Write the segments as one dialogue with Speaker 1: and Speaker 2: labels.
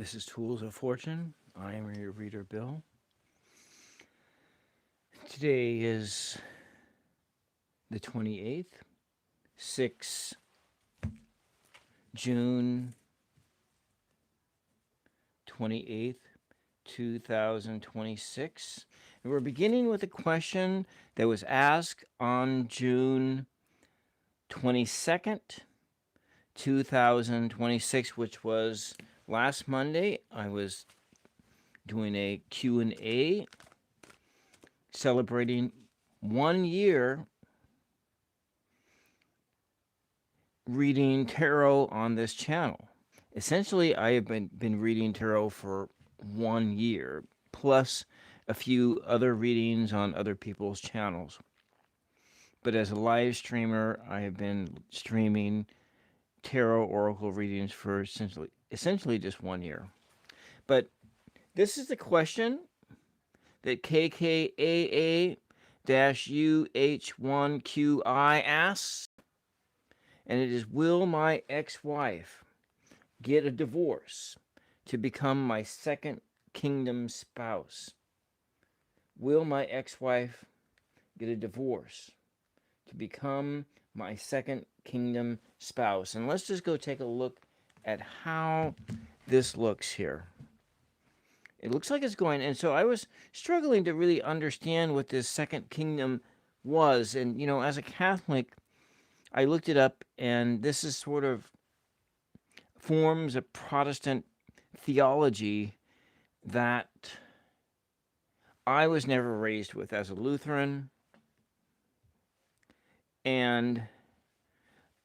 Speaker 1: This is Tools of Fortune. I am your reader, Bill. Today is the 28th, 6 June 28th, 2026. And we're beginning with a question that was asked on June 22nd, 2026, which was last Monday. I was doing a Q&A celebrating 1 year reading tarot on this channel. Essentially, I have been reading tarot for 1 year, plus a few other readings on other people's channels. But as a live streamer, I have been streaming tarot oracle readings for essentially just 1 year. But this is the question that KKAA-UH1QI asks, and it is, will my ex-wife get a divorce to become my second kingdom spouse? Will my ex-wife get a divorce to become my second kingdom spouse? And let's just go take a look at how this looks here. It looks like it's going, and so I was struggling to really understand what this second kingdom was. And, you know, as a Catholic, I looked it up, and this is sort of forms of Protestant theology that I was never raised with as a Lutheran. And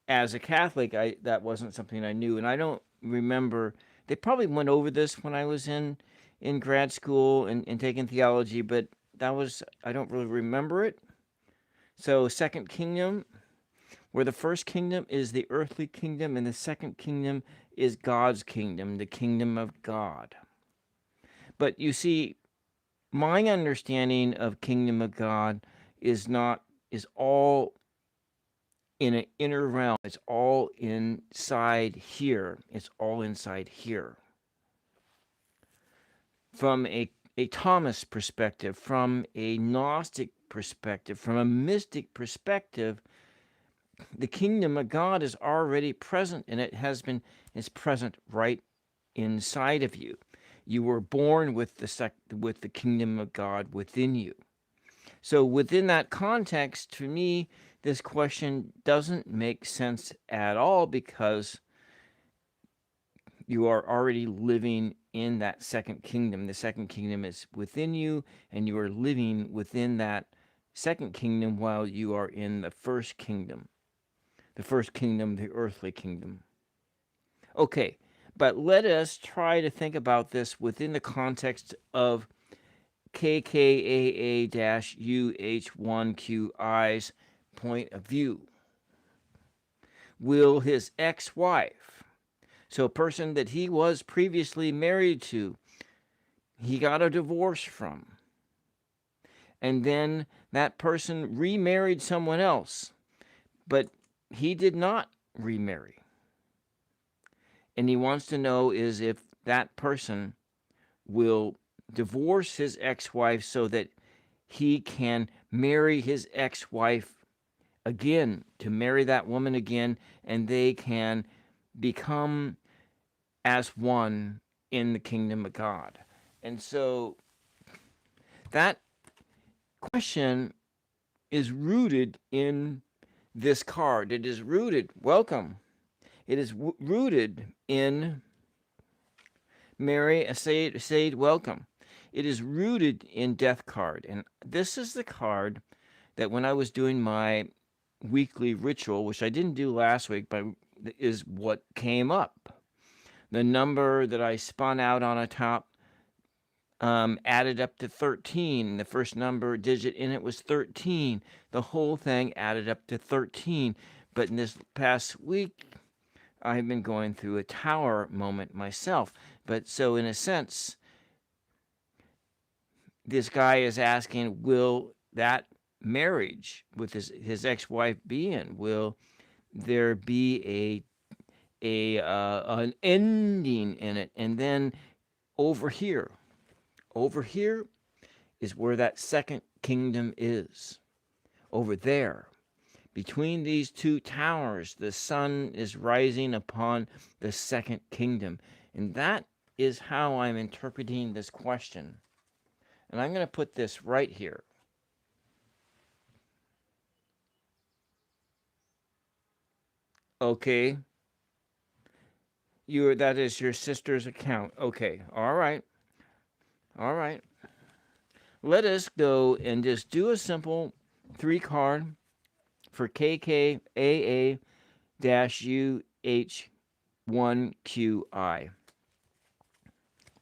Speaker 1: as a Catholic, that wasn't something I knew. And I don't remember, they probably went over this when I was in grad school and taking theology, but I don't really remember it. So second kingdom, where the first kingdom is the earthly kingdom and the second kingdom is God's kingdom, the kingdom of God. But you see, my understanding of kingdom of God is all in an inner realm. It's all inside here. It's all inside here. From a Thomas perspective, from a Gnostic perspective, from a mystic perspective, the kingdom of God is already present, and it's present right inside of you. You were born with the kingdom of God within you. So within that context, to me, this question doesn't make sense at all, because you are already living in that second kingdom. The second kingdom is within you, and you are living within that second kingdom while you are in the first kingdom. The first kingdom, the earthly kingdom. Okay, but let us try to think about this within the context of KKAA-UH1QI's point of view. Will his ex-wife, so a person that he was previously married to, he got a divorce from, and then that person remarried someone else, but he did not remarry. And he wants to know is if that person will divorce his ex-wife so that he can marry his ex-wife again, to marry that woman again, and they can become as one in the kingdom of God. And so that question is rooted in this card. It is rooted, welcome. It is rooted in Mary, Said, welcome. It is rooted in Death card. And this is the card that when I was doing my weekly ritual, which I didn't do last week, but is what came up. The number that I spun out on a top added up to 13. The first number digit in it was 13. The whole thing added up to 13. But in this past week, I've been going through a tower moment myself. But so in a sense, this guy is asking, will that marriage with his ex-wife be in? Will there be an ending in it. And then over here is where that second kingdom is. Over there, between these two towers, the sun is rising upon the second kingdom. And that is how I'm interpreting this question. And I'm going to put this right here. Okay. That is your sister's account. Okay. All right. All right. Let us go and just do a simple 3-card for KKAA-UH1QI.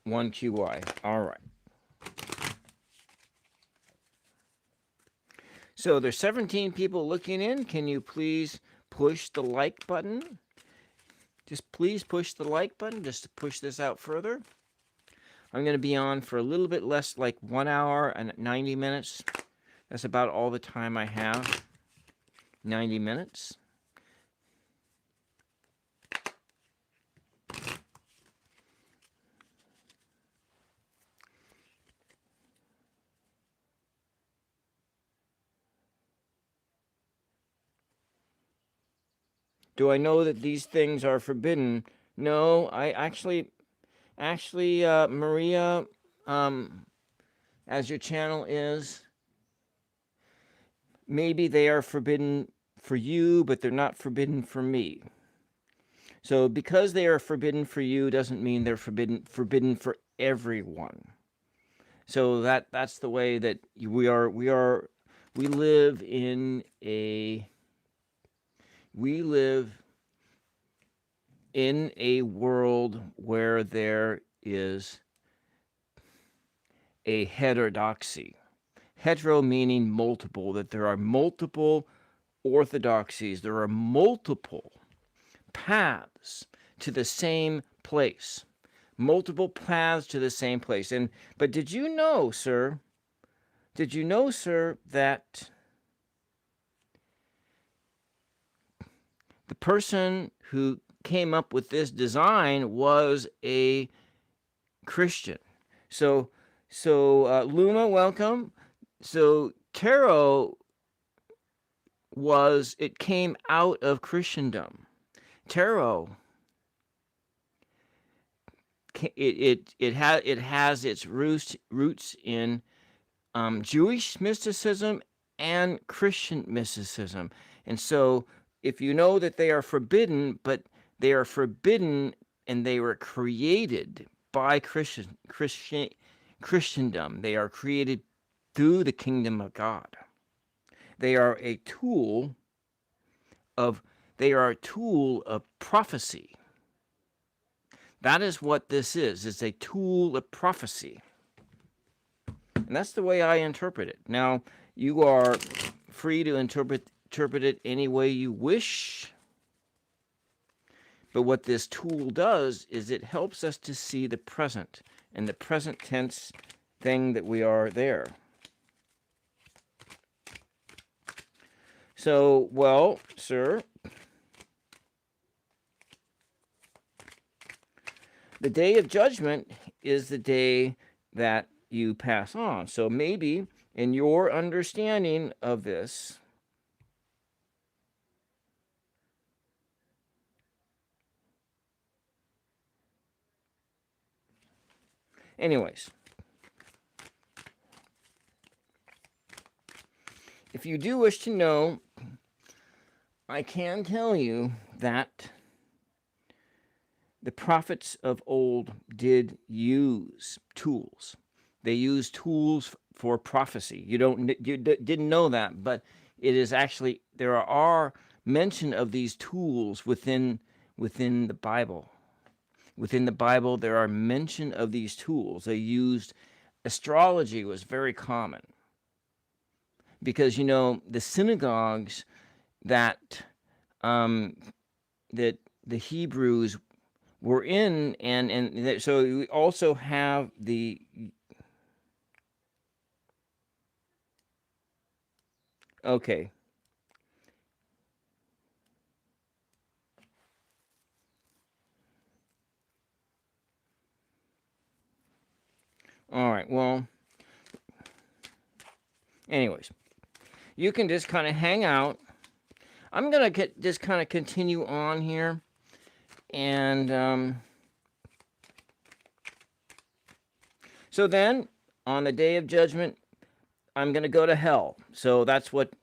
Speaker 1: 1QI. All right. So there's 17 people looking in. Can you please push the like button? Just please push the like button just to push this out further. I'm going to be on for a little bit less, like 1 hour and 90 minutes. That's about all the time I have. 90 minutes. Do I know that these things are forbidden? No, I actually, Maria, as your channel is, maybe they are forbidden for you, but they're not forbidden for me. So because they are forbidden for you doesn't mean they're forbidden for everyone. So that's the way that we live in a world where there is a heterodoxy. Hetero meaning multiple, that there are multiple orthodoxies, there are multiple paths to the same place. Multiple paths to the same place. But did you know, sir, that the person who came up with this design was a Christian? So Luma, welcome. So tarot it came out of Christendom. Tarot, it has its roots in Jewish mysticism and Christian mysticism. And so if you know that they are forbidden, but they are forbidden and they were created by Christendom. They are created through the kingdom of God. They are a tool of prophecy. That is what this is. It's a tool of prophecy. And that's the way I interpret it. Now, you are free to interpret it any way you wish. But what this tool does is it helps us to see the present and the present tense thing that we are there. So, well, sir, the day of judgment is the day that you pass on. So maybe in your understanding of this, anyways, if you do wish to know, I can tell you that the prophets of old did use tools. They used tools for prophecy. You didn't know that, but it is actually, there are mention of these tools within the Bible. Within the Bible, there are mention of these tools. They used, astrology was very common. Because, the synagogues that the Hebrews were in, and so we also have the okay. All right. Well, anyways, you can just kind of hang out. I'm going to just kind of continue on here. And so then on the day of judgment, I'm going to go to hell. So that's what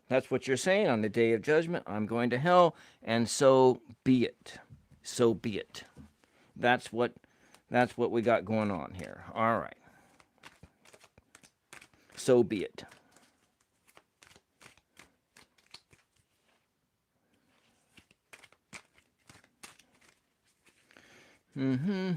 Speaker 1: you're saying. On the day of judgment, I'm going to hell, and so be it. So be it. That's what we got going on here. All right. So be it. Mm-hmm.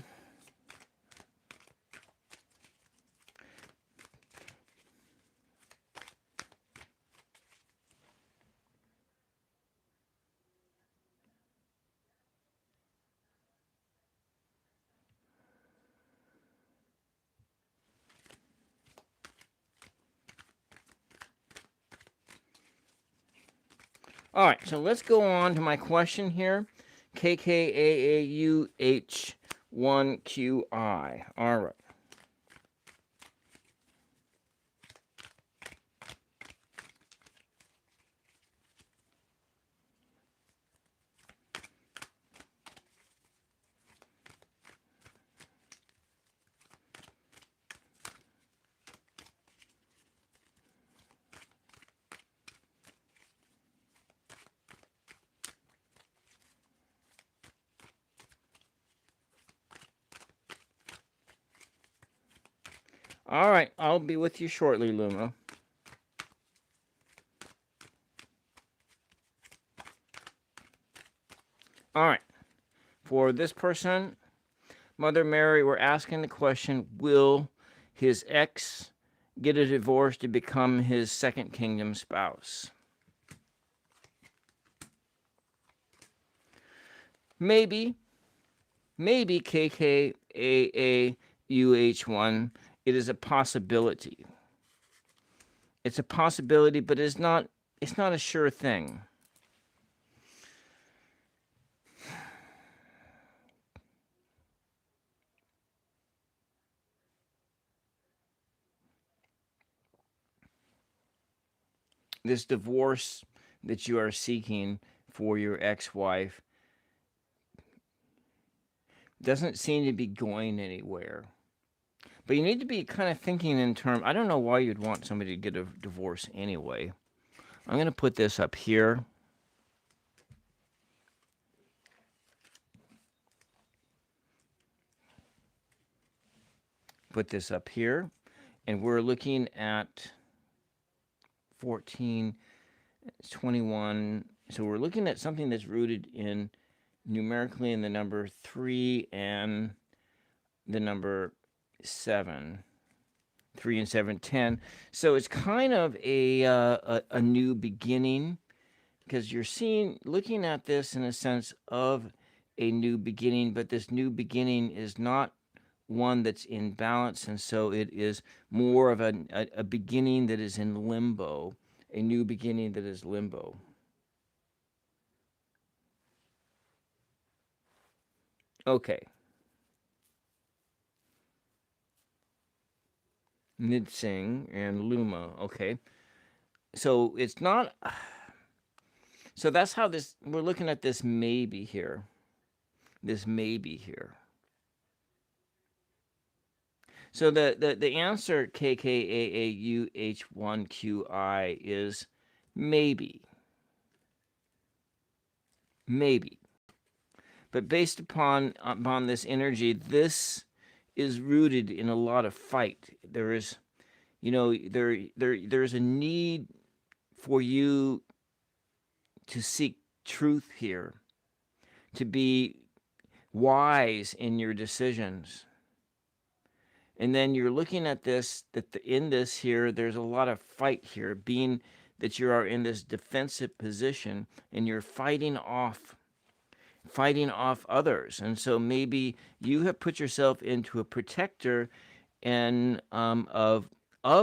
Speaker 1: All right, so let's go on to my question here. KKAAUH1QI. All right. All right, I'll be with you shortly, Luma. All right, for this person, Mother Mary, we're asking the question, will his ex get a divorce to become his second kingdom spouse? Maybe KKAAUH1, it is a possibility. It's a possibility, but it's not a sure thing. This divorce that you are seeking for your ex-wife doesn't seem to be going anywhere. But you need to be kind of thinking in terms, I don't know why you'd want somebody to get a divorce anyway. I'm going to put this up here. Put this up here. And we're looking at 14, 21. So we're looking at something that's rooted in numerically in the number 3 and the number 7. 3 and 7, 10. So it's kind of a new beginning, because you're looking at this in a sense of a new beginning, but this new beginning is not one that's in balance, and so it is more of a beginning that is in limbo, a new beginning that is limbo. Okay. Nidsing and Luma. Okay. So it's not. So that's how we're looking at this maybe here. This maybe here. So the answer KKAAUH1QI is maybe. Maybe. But based upon this energy, this is rooted in a lot of fight. There is, there's a need for you to seek truth here, to be wise in your decisions. And then you're looking at this, in this here, there's a lot of fight here, being that you are in this defensive position and you're fighting off others. And so maybe you have put yourself into a protector and of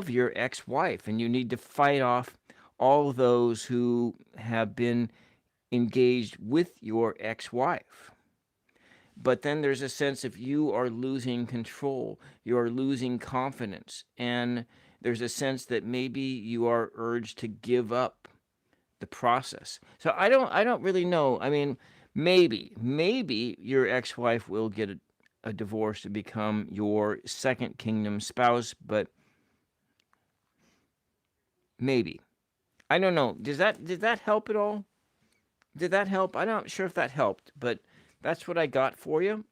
Speaker 1: your ex-wife, and you need to fight off all those who have been engaged with your ex-wife. But then there's a sense of you are losing control, you are losing confidence, and there's a sense that maybe you are urged to give up the process. So I don't really know. I mean, maybe your ex-wife will get a divorce to become your second kingdom spouse, but maybe. I don't know. Did that help at all? Did that help? I'm not sure if that helped, but that's what I got for you.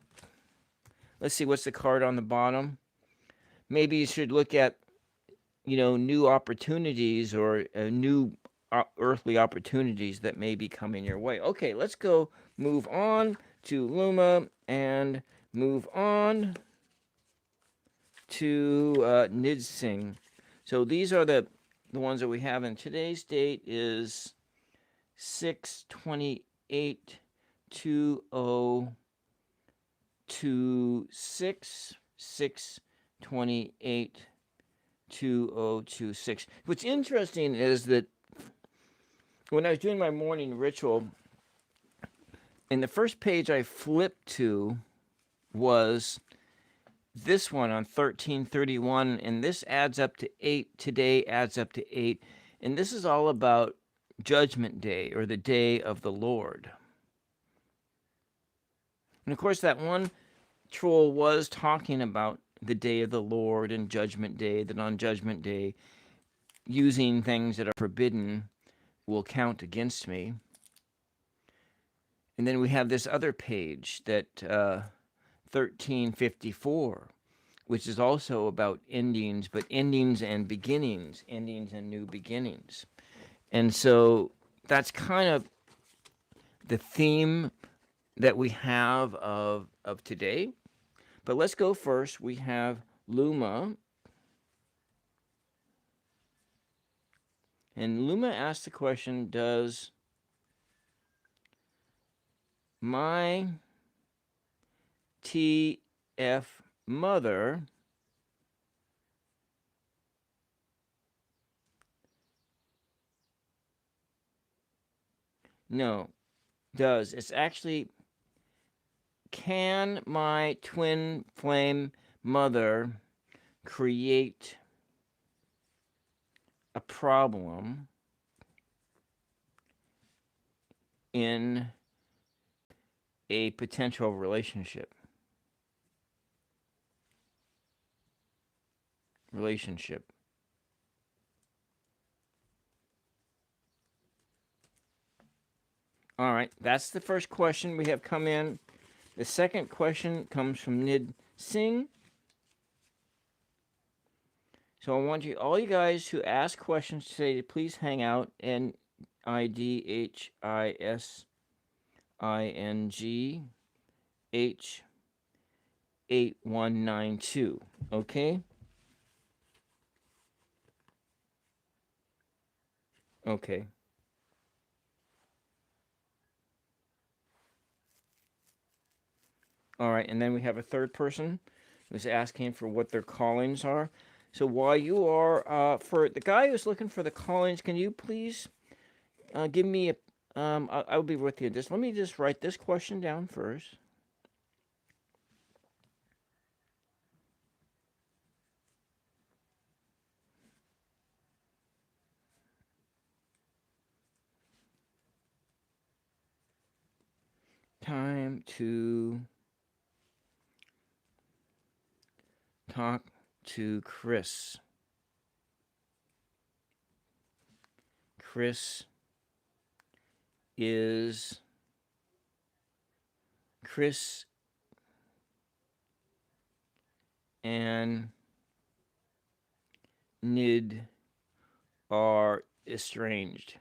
Speaker 1: Let's see what's the card on the bottom. Maybe you should look at, new opportunities or new earthly opportunities that may be coming your way. Okay, let's go move on to Luma and move on to Nidsing. So these are the ones that we have, and today's date is 6/28/2026. 6/28/2026. What's interesting is that when I was doing my morning ritual, and the first page I flipped to was this one on 1331, and this adds up to 8. Today adds up to 8. And this is all about Judgment Day, or the Day of the Lord. And of course, that one troll was talking about the Day of the Lord and Judgment Day, that on Judgment Day, using things that are forbidden will count against me. And then we have this other page that 1354, which is also about endings, but endings and beginnings, endings and new beginnings. And so that's kind of the theme that we have of today. But let's go first. We have Luma. And Luma asked the question, does my TF mother no, does. It's actually, can my twin flame mother create a problem in a potential relationship? All right, that's the first question we have come in. The second question comes from Nid Singh. So I want all you guys who ask questions today to please hang out, NIDHISINGH8192. Okay? Okay. All right, and then we have a third person who's asking for what their callings are. So while you are, for the guy who's looking for the callings, can you please give me a, I'll be with you. Let me just write this question down first. Time to talk to Chris. Chris and Nid are estranged.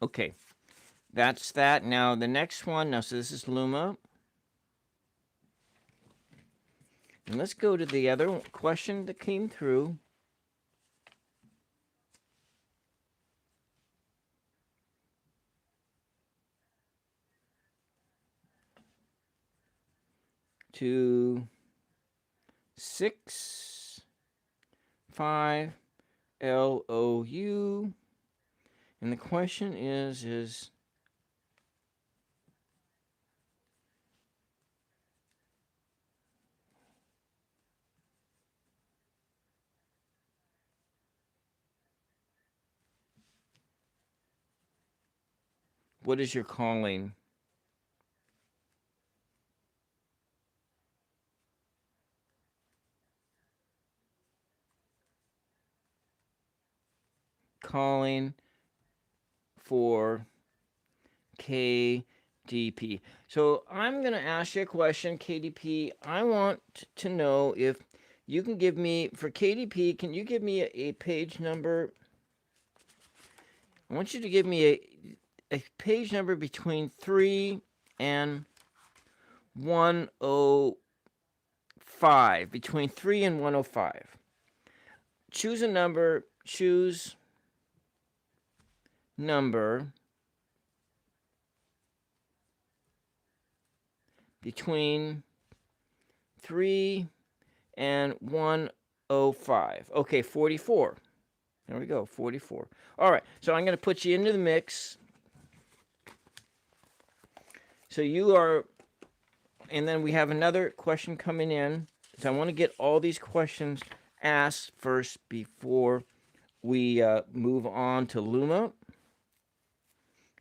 Speaker 1: Okay. That's that. Now the next one. Now, so this is Luma. And let's go to the other question that came through. To 6/5 LOU. And the question is what is your calling? Calling for KDP. So I'm going to ask you a question, KDP. I want to know if you can give me, for KDP, can you give me a page number? I want you to give me a page number between 3 and 105. Between 3 and 105. Choose a number. Choose number between 3 and 105. Okay, 44. There we go, 44. All right, so I'm going to put you into the mix. So you are, and then we have another question coming in. So I want to get all these questions asked first before we move on to Luma.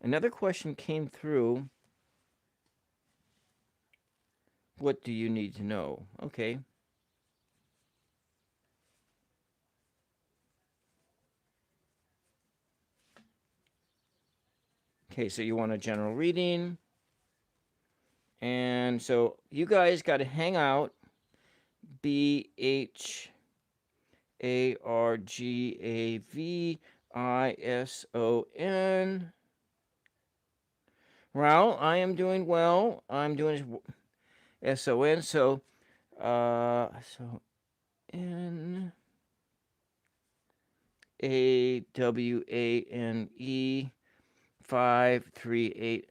Speaker 1: Another question came through. What do you need to know? Okay. Okay, so you want a general reading. And so you guys got to hang out. BHARGAVISON. Well, I am doing well. I'm doing SON. So, so NAWANE 538.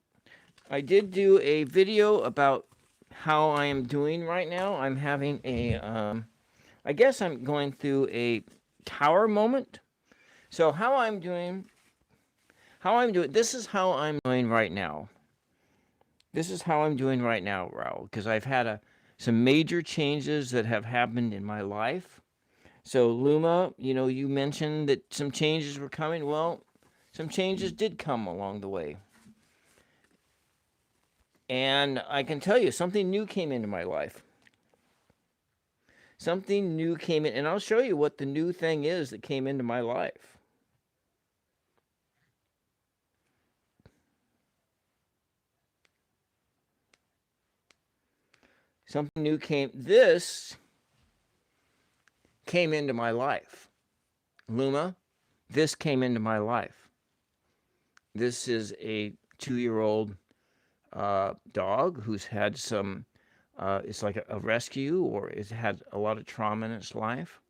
Speaker 1: I did do a video about how I am doing right now. I'm having I guess I'm going through a tower moment. So this is how I'm doing right now. This is how I'm doing right now, Raul, because I've had some major changes that have happened in my life. So Luma, you mentioned that some changes were coming. Well, some changes did come along the way. And I can tell you, something new came into my life. Something new came in, and I'll show you what the new thing is that came into my life. Something new this came into my life. Luma, this came into my life. This is a 2-year-old dog who's had some, it's like a rescue, or it's had a lot of trauma in its life.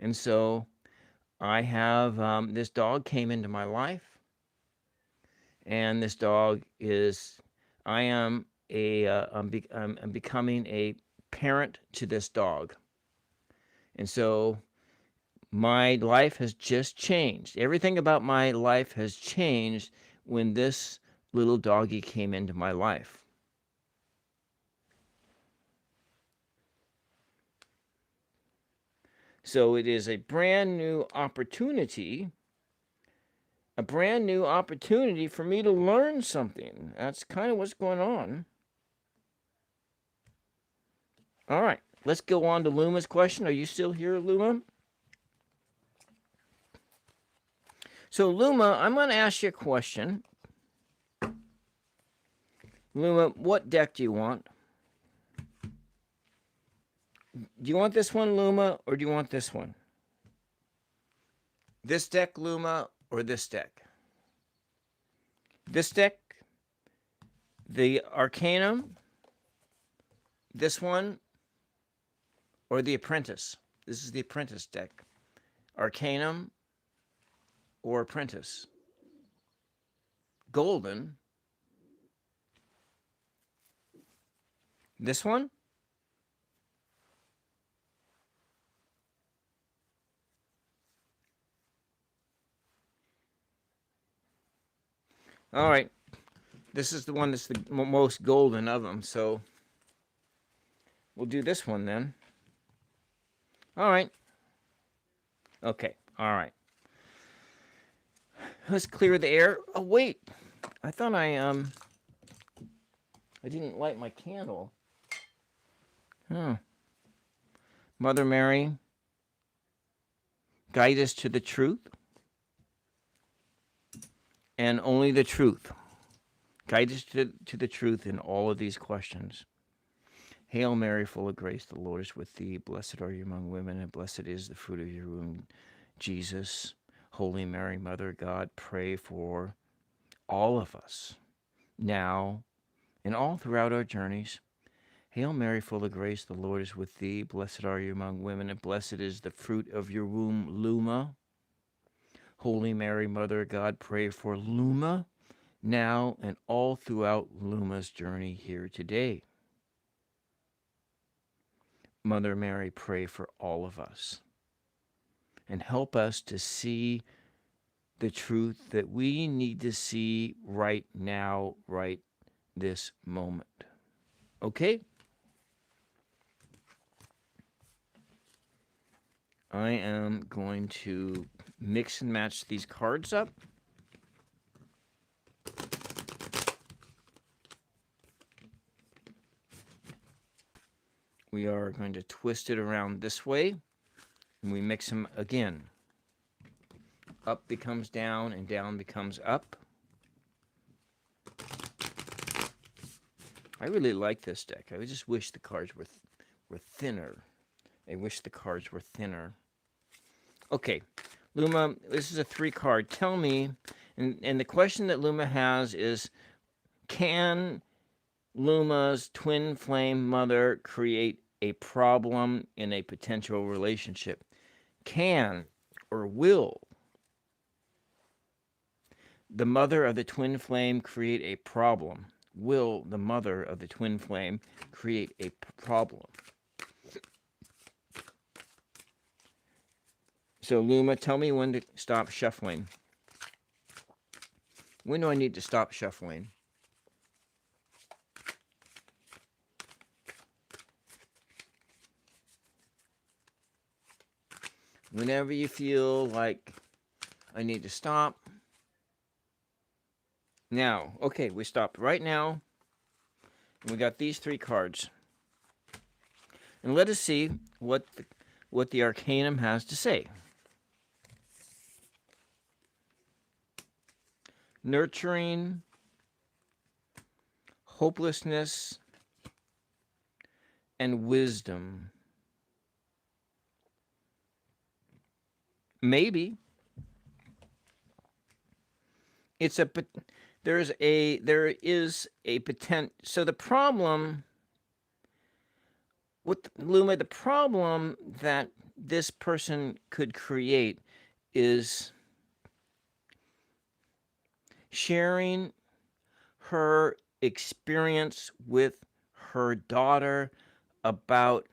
Speaker 1: And so I have, this dog came into my life. And this dog I'm becoming a parent to this dog. And so my life has just changed. Everything about my life has changed when this little doggy came into my life. So it is a brand new opportunity. A brand new opportunity for me to learn something. That's kind of what's going on. All right, let's go on to Luma's question. Are you still here, Luma? So, Luma, I'm going to ask you a question. Luma, what deck do you want? Do you want this one, Luma, or do you want this one? This deck, Luma, or this deck? This deck, the Arcanum, this one, or the Apprentice? This is the Apprentice deck. Arcanum or Apprentice? Golden. This one? All right. This is the one that's the most golden of them, so we'll do this one then. All right. Okay. All right. Let's clear the air. Oh wait, I thought I didn't light my candle. Oh. Mother Mary, guide us to the truth and only the truth. Guide us to the truth in all of these questions. Hail Mary, full of grace, the Lord is with thee. Blessed are you among women, and blessed is the fruit of your womb, Jesus. Holy Mary, Mother of God, pray for all of us, now and all throughout our journeys. Hail Mary, full of grace, the Lord is with thee. Blessed are you among women, and blessed is the fruit of your womb, Luma. Holy Mary, Mother of God, pray for Luma, now and all throughout Luma's journey here today. Mother Mary, pray for all of us and help us to see the truth that we need to see right now, right this moment. Okay? I am going to mix and match these cards up. We are going to twist it around this way, and we mix them again. Up becomes down, and down becomes up. I really like this deck. I just wish the cards were thinner. I wish the cards were thinner. Okay, Luma, this is a 3-card. Tell me, and the question that Luma has is, can Luma's twin flame mother create a problem in a potential relationship? Can or will the mother of the twin flame create a problem? Will the mother of the twin flame create a problem? So, Luma, tell me when to stop shuffling. When do I need to stop shuffling? Whenever you feel like I need to stop. Now, okay, we stopped right now. We got these 3 cards. And let us see what the Arcanum has to say. Nurturing, hopelessness, and wisdom. Maybe there is a potential. So the problem with Luma, the problem that this person could create is sharing her experience with her daughter about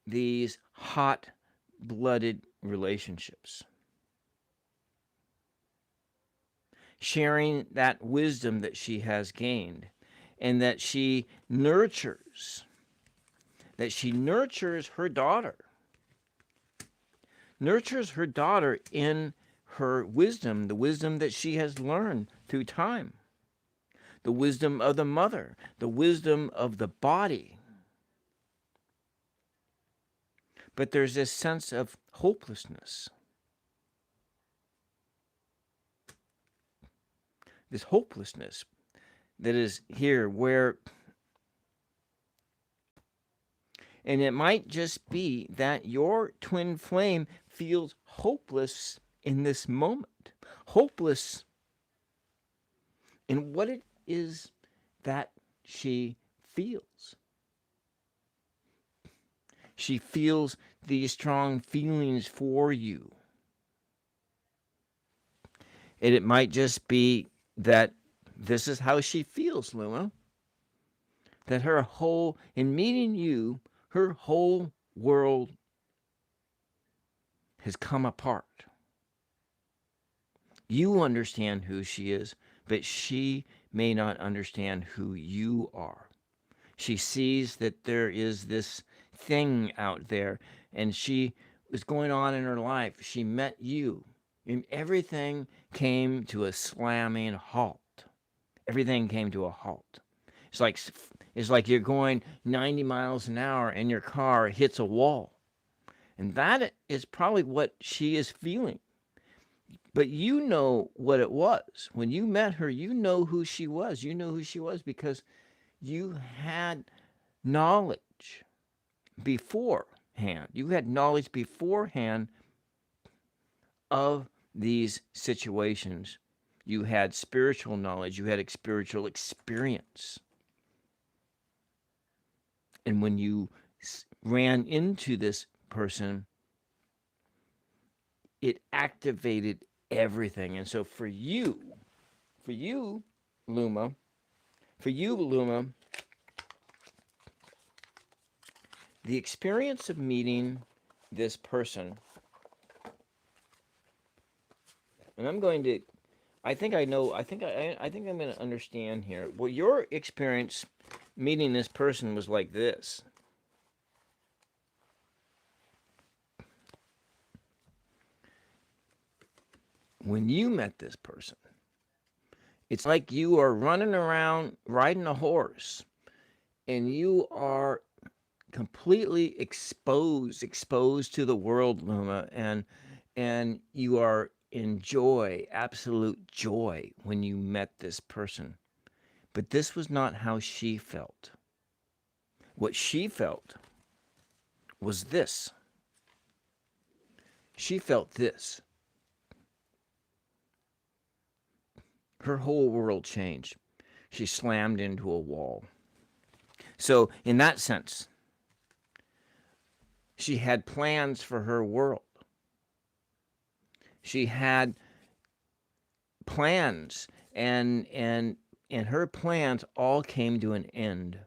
Speaker 1: these hot-blooded relationships. Sharing that wisdom that she has gained, and that she nurtures her daughter. Nurtures her daughter in her wisdom, the wisdom that she has learned through time. The wisdom of the mother, the wisdom of the body. But there's this sense of hopelessness. This hopelessness that is here where, and it might just be that your twin flame feels hopeless in this moment. Hopeless in what it is that she feels. She feels these strong feelings for you. And it might just be that this is how she feels, Luma. That in meeting you, her whole world has come apart. You understand who she is, but she may not understand who you are. She sees that there is this thing out there, and she was going on in her life. She met you, and everything came to a slamming halt. Everything came to a halt. It's like it's like you're going 90 miles an hour and your car hits a wall. And that is probably what she is feeling. But you know what it was. When you met her, you know who she was. You know who she was because you had knowledge beforehand. You had knowledge beforehand of these situations. You had spiritual knowledge. You had spiritual experience. And when you ran into this person, it activated everything. And so for you, Luma, the experience of meeting this person, and I'm going to, I think I'm going to understand here. Well, your experience meeting this person was like this. When you met this person, it's like you are running around riding a horse and you are completely exposed to the world, Luma, and you are in joy, absolute joy when you met this person. But this was not how she felt. What she felt was this. She felt this. Her whole world changed. She slammed into a wall. So, in that sense, she had plans for her world. She had plans, and her plans all came to an end.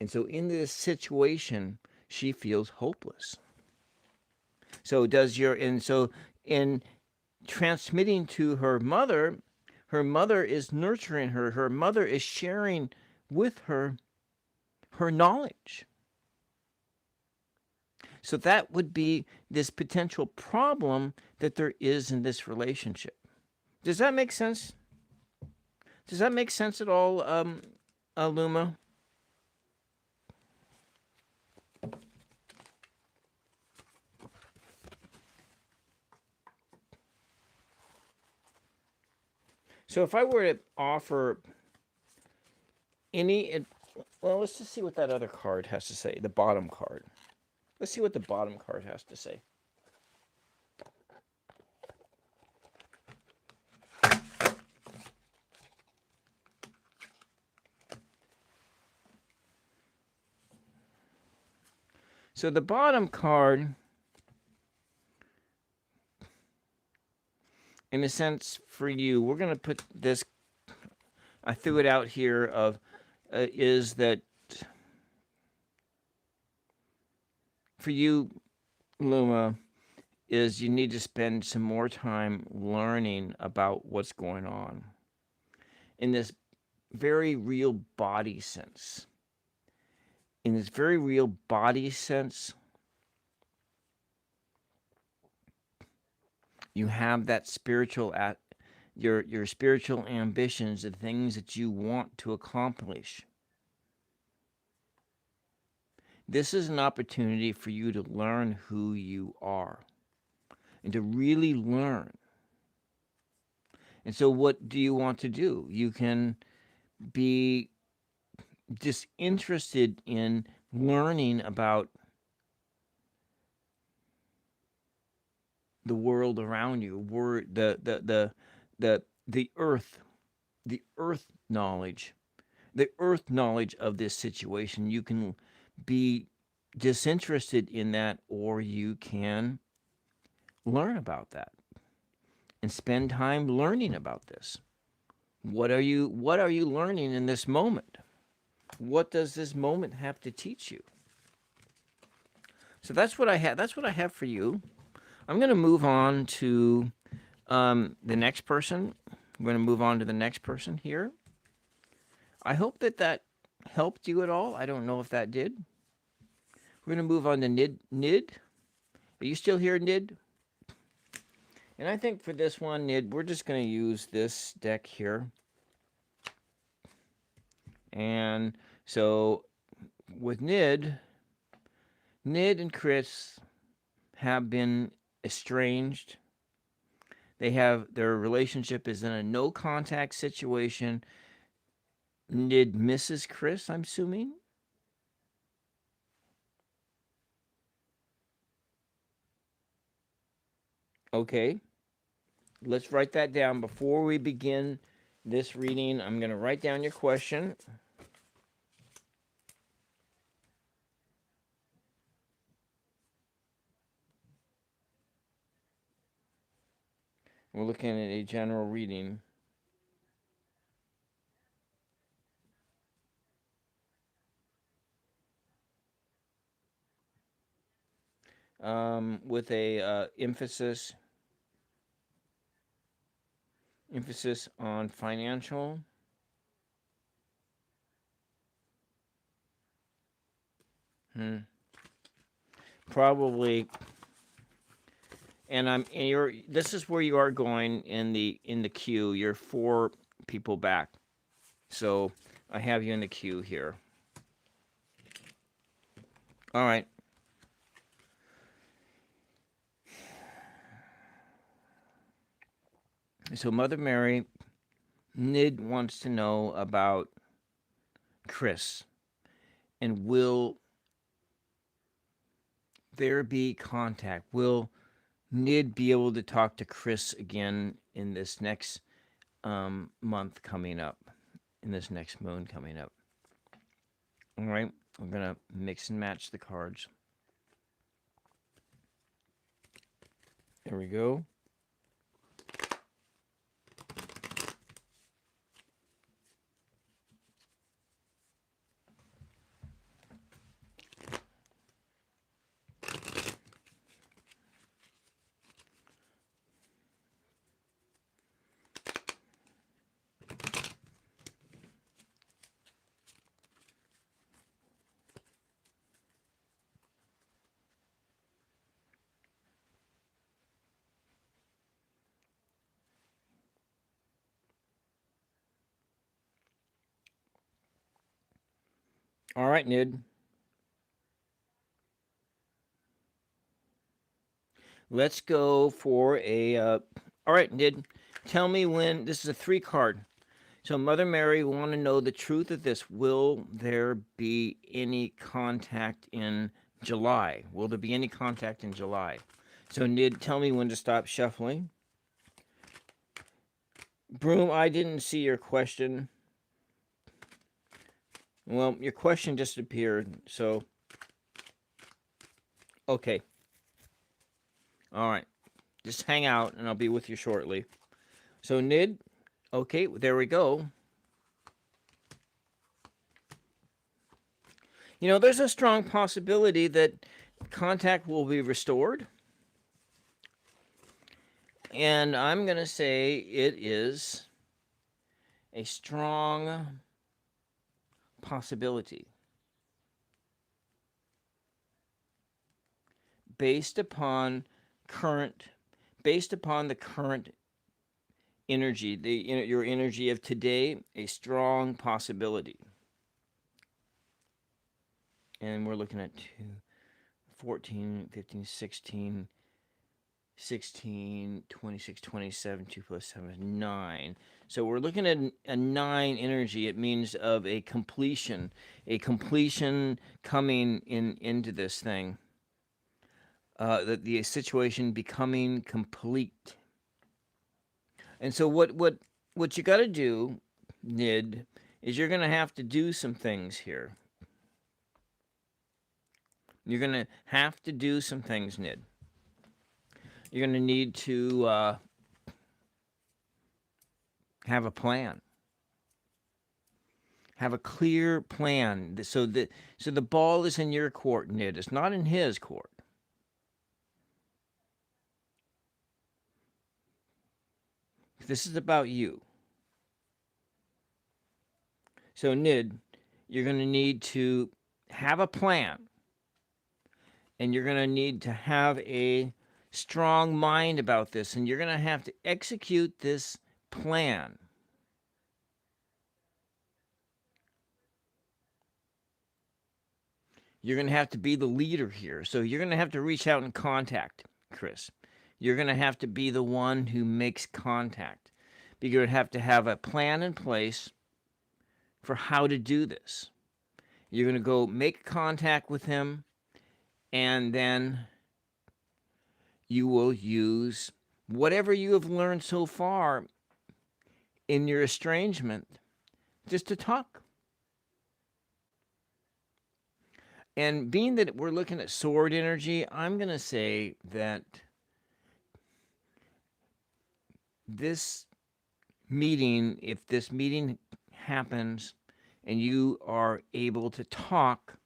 Speaker 1: And so, in this situation, she feels hopeless. So, in transmitting to her mother is nurturing her. Her mother is sharing with her knowledge. So that would be this potential problem that there is in this relationship. Does that make sense? Does that make sense at all, Luma? So if I were to offer let's just see what that other card has to say, the bottom card. Let's see what the bottom card has to say. So the bottom card, in a sense, for you, we're going to put this, I threw it out here, is that for you, Luma, is you need to spend some more time learning about what's going on in this very real body sense. In this very real body sense, you have that spiritual your spiritual ambitions, the things that you want to accomplish. This is an opportunity for you to learn who you are and to really learn. And so what do you want to do? You can be disinterested in learning about the world around you, the earth knowledge, of this situation. You can be disinterested in that, or you can learn about that and spend time learning about this. What are you learning in this moment? What does this moment have to teach you? So that's what I have for you. I'm going to move on to the next person, We're going to move on to the next person here. I hope that helped you at all. I don't know if that did. We're going to move on to Nid. Nid? Are you still here, Nid? And I think for this one, Nid, we're just going to use this deck here. And so with Nid and Chris have been estranged. Their relationship is in a no contact situation. Nid misses Chris, I'm assuming. Okay. Let's write that down before we begin this reading. I'm going to write down your question. We're looking at a general reading. With a emphasis on financial. Probably. And this is where you are going in the queue. You're 4 people back. So I have you in the queue here. All right. So Mother Mary, Nid wants to know about Chris. And will there be contact? Will Nid be able to talk to Chris again in this next month coming up, in this next moon coming up? All right, I'm going to mix and match the cards. There we go. All right, Nid. Let's go for a... all right, Nid. Tell me when... This is a 3 card. So Mother Mary want to know the truth of this. Will there be any contact in July? Will there be any contact in July? So Nid, tell me when to stop shuffling. Broom, I didn't see your question. Well, your question just appeared, so... Okay. All right. Just hang out, and I'll be with you shortly. So, Nid, okay, there we go. You know, there's a strong possibility that contact will be restored. And I'm going to say it is a strong possibility based upon the current energy, your energy of today, a strong possibility. And we're looking at 2, 14, 15, 16, 16, 26, 27, 2 plus 7 is 9. So we're looking at a 9 energy. It means of a completion coming into this thing. The situation becoming complete. And so what you got to do, Nid, is you're going to have to do some things here. You're going to have to do some things, Nid. You're going to need to have a plan. Have a clear plan. So the ball is in your court, Nid. It's not in his court. This is about you. So, Nid, you're going to need to have a plan, and you're going to need to have a strong mind about this, and you're going to have to execute this plan. You're going to have to be the leader here. So you're going to have to reach out and contact Chris. You're going to have to be the one who makes contact. You're going to have a plan in place for how to do this. You're going to go make contact with him, and then you will use whatever you have learned so far in your estrangement just to talk. And being that we're looking at sword energy, I'm going to say that this meeting, if this meeting happens and you are able to talk,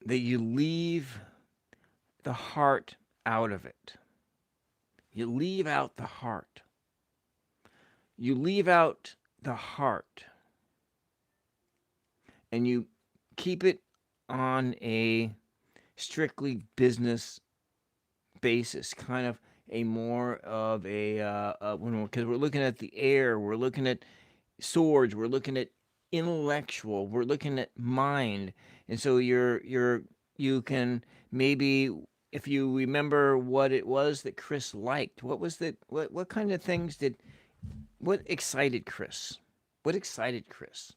Speaker 1: that you leave the heart out of it. You leave out the heart. You leave out the heart. And you keep it on a strictly business basis, kind of a more of a because we're looking at the air, we're looking at swords, we're looking at intellectual, we're looking at mind, and so you can maybe, if you remember what it was that Chris liked, what kind of things what excited Chris? What excited Chris?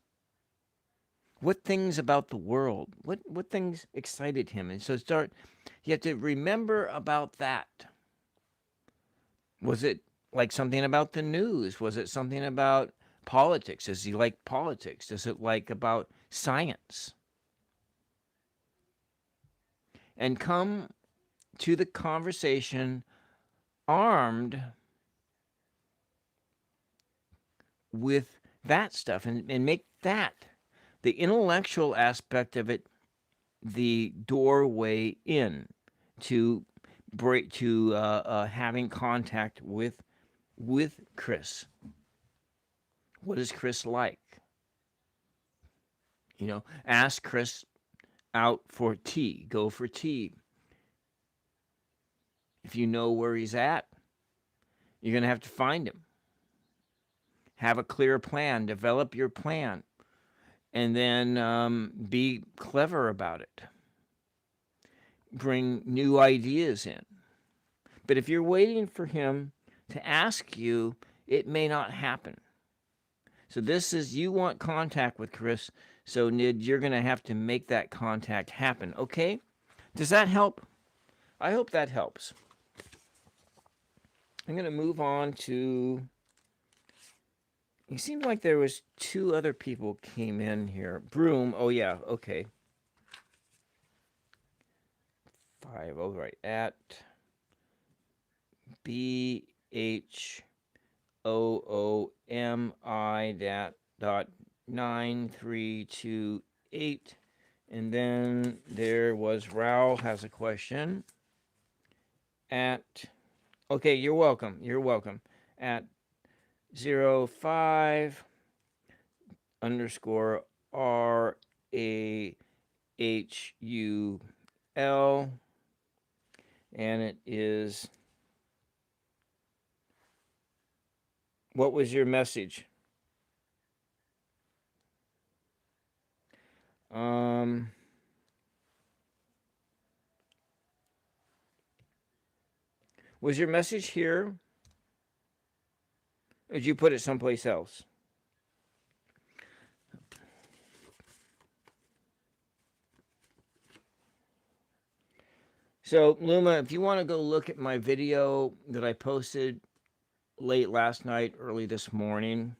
Speaker 1: What things about the world? What things excited him? And so you have to remember about that. Was it like something about the news? Was it something about politics? Does he like politics? Does it like about science? And come to the conversation armed with that stuff, and make that the intellectual aspect of it the doorway in to having contact with Chris. What is Chris like? Ask Chris out for tea. Go for tea. If you know where he's at, you're going to have to find him. Have a clear plan. Develop your plan. And then be clever about it. Bring new ideas in. But if you're waiting for him to ask you, it may not happen. So you want contact with Chris. So Nid, you're going to have to make that contact happen. Okay? Does that help? I hope that helps. I'm going to move on to... It seems like there was 2 other people came in here. Broom. Oh, yeah. Okay. 5. Oh, right. At BHOOMI.9328. And then there was Raul has a question at... Okay, you're welcome. You're welcome. At 05 underscore RAHUL, and it is, what was your message? Was your message here? Or did you put it someplace else? So, Luma, if you want to go look at my video that I posted late last night, early this morning,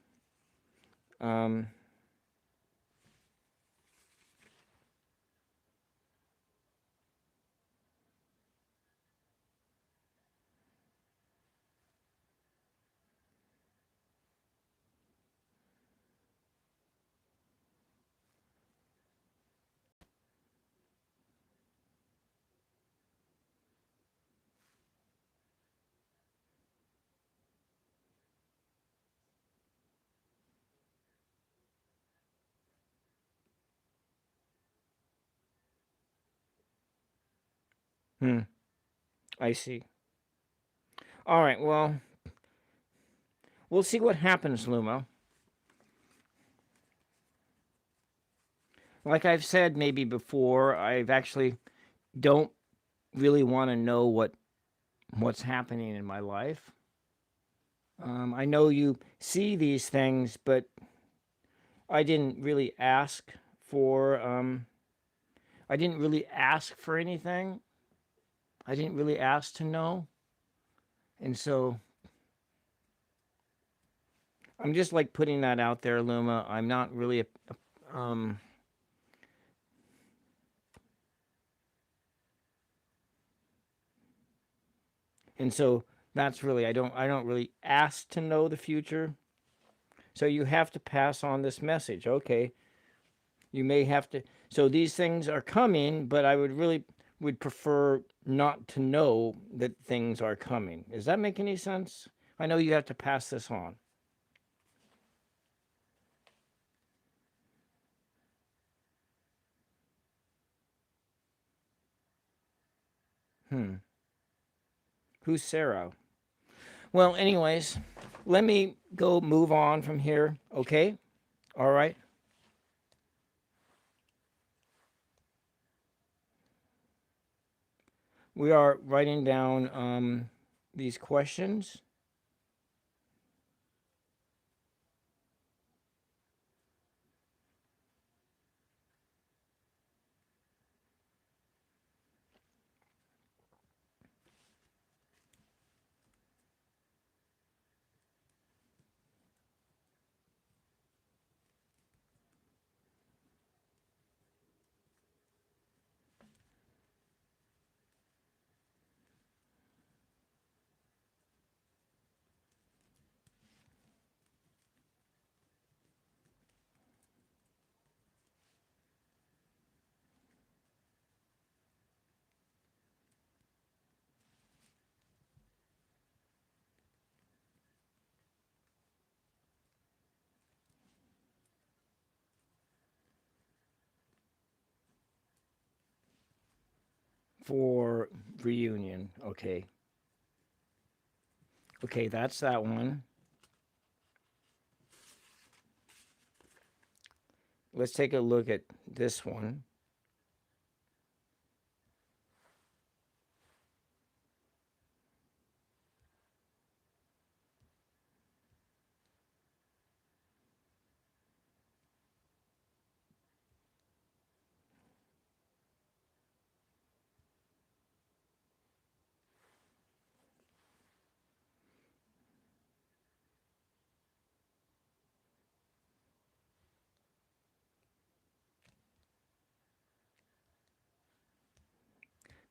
Speaker 1: Hmm. I see. All right. Well, we'll see what happens, Luma. Like I've said maybe before, I've actually don't really want to know what's happening in my life. I know you see these things, but I didn't really ask for. I didn't really ask for anything. I didn't really ask to know, and so I'm just like putting that out there, Luma. I'm not really um, and so that's really I don't really ask to know the future. So you have to pass on this message. Okay, you may have to. So these things are coming, but I would prefer not to know that things are coming. Does that make any sense? I know you have to pass this on. Hmm. Who's Sarah? Well, anyways, let me go move on from here. Okay. All right. We are writing down these questions. For reunion. Okay. Okay, that's that one. Let's take a look at this one.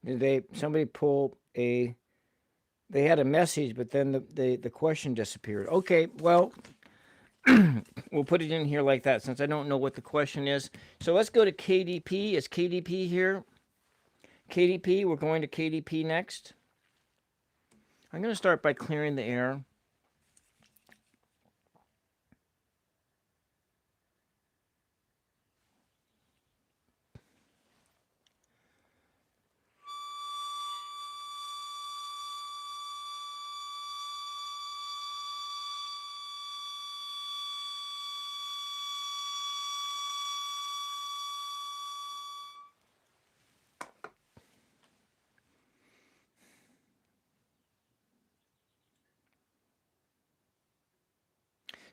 Speaker 1: Did they somebody pull a they had a message, but then the question disappeared. Okay, well, we'll put it in here like that since I don't know what the question is. So let's go to KDP. Is KDP here? KDP, we're going to KDP next. I'm going to start by clearing the air.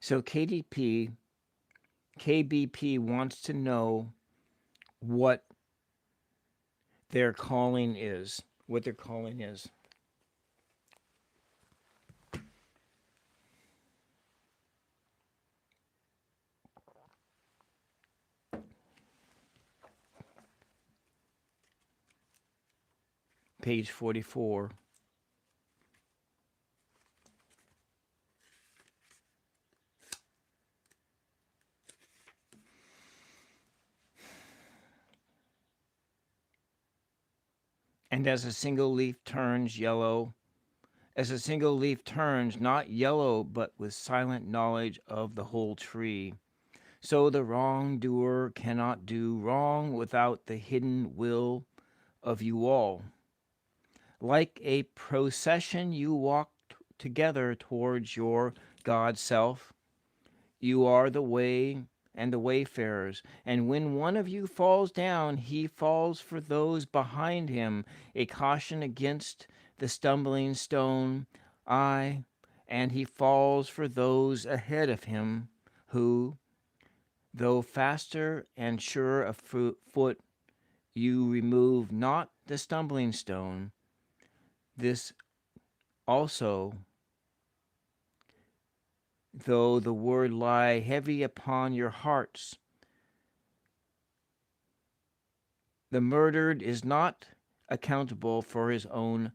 Speaker 1: So KBP wants to know what their calling is. What their calling is. Page 44. And as a single leaf turns yellow, as a single leaf turns not yellow, but with silent knowledge of the whole tree, so the wrongdoer cannot do wrong without the hidden will of you all. Like a procession, you walk together towards your God self. You are the way and the wayfarers. And when one of you falls down, he falls for those behind him, a caution against the stumbling stone. Aye, and he falls for those ahead of him, who, though faster and surer of foot, you remove not the stumbling stone. This also, though the word lie heavy upon your hearts, the murdered is not accountable for his own.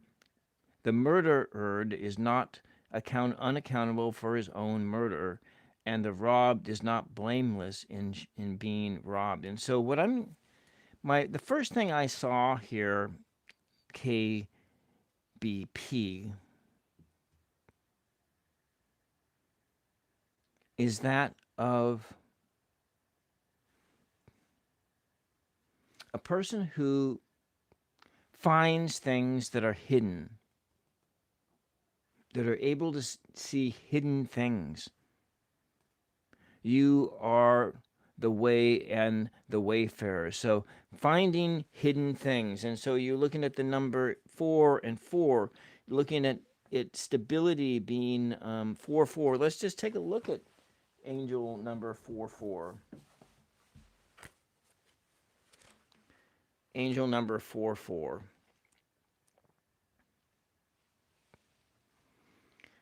Speaker 1: The murdered is not unaccountable for his own murder, and the robbed is not blameless in being robbed. And so, the first thing I saw here, KBP, is that of a person who finds things that are hidden, that are able to see hidden things. You are the way and the wayfarer. So finding hidden things. And so you're looking at the number 4 and 4, looking at its stability being 4, 4. Let's just take a look at angel number 4, 4. Angel number 4, 4.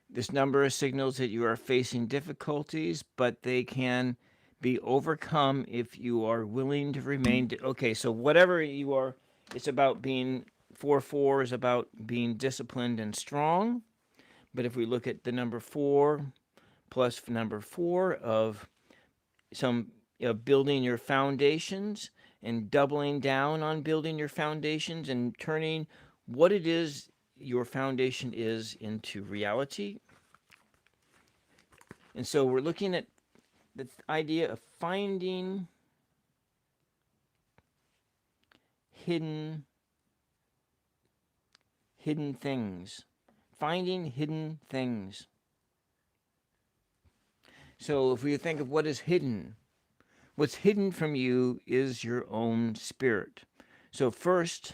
Speaker 1: This number signals that you are facing difficulties, but they can be overcome if you are willing to remain. Okay, so whatever you are, it's about being 4, 4 is about being disciplined and strong. But if we look at the number 4 plus number 4 of building your foundations and doubling down on building your foundations and turning what it is your foundation is into reality. And so we're looking at the idea of finding hidden things. Finding hidden things. So if we think of what is hidden, what's hidden from you is your own spirit. So first,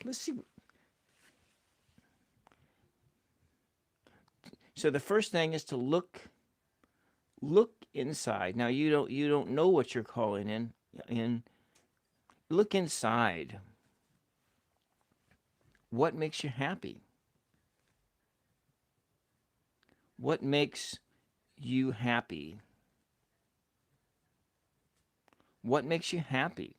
Speaker 1: let's see. So the first thing is to look inside. Now you don't know what you're calling in. Look inside. What makes you happy? What makes you happy? What makes you happy?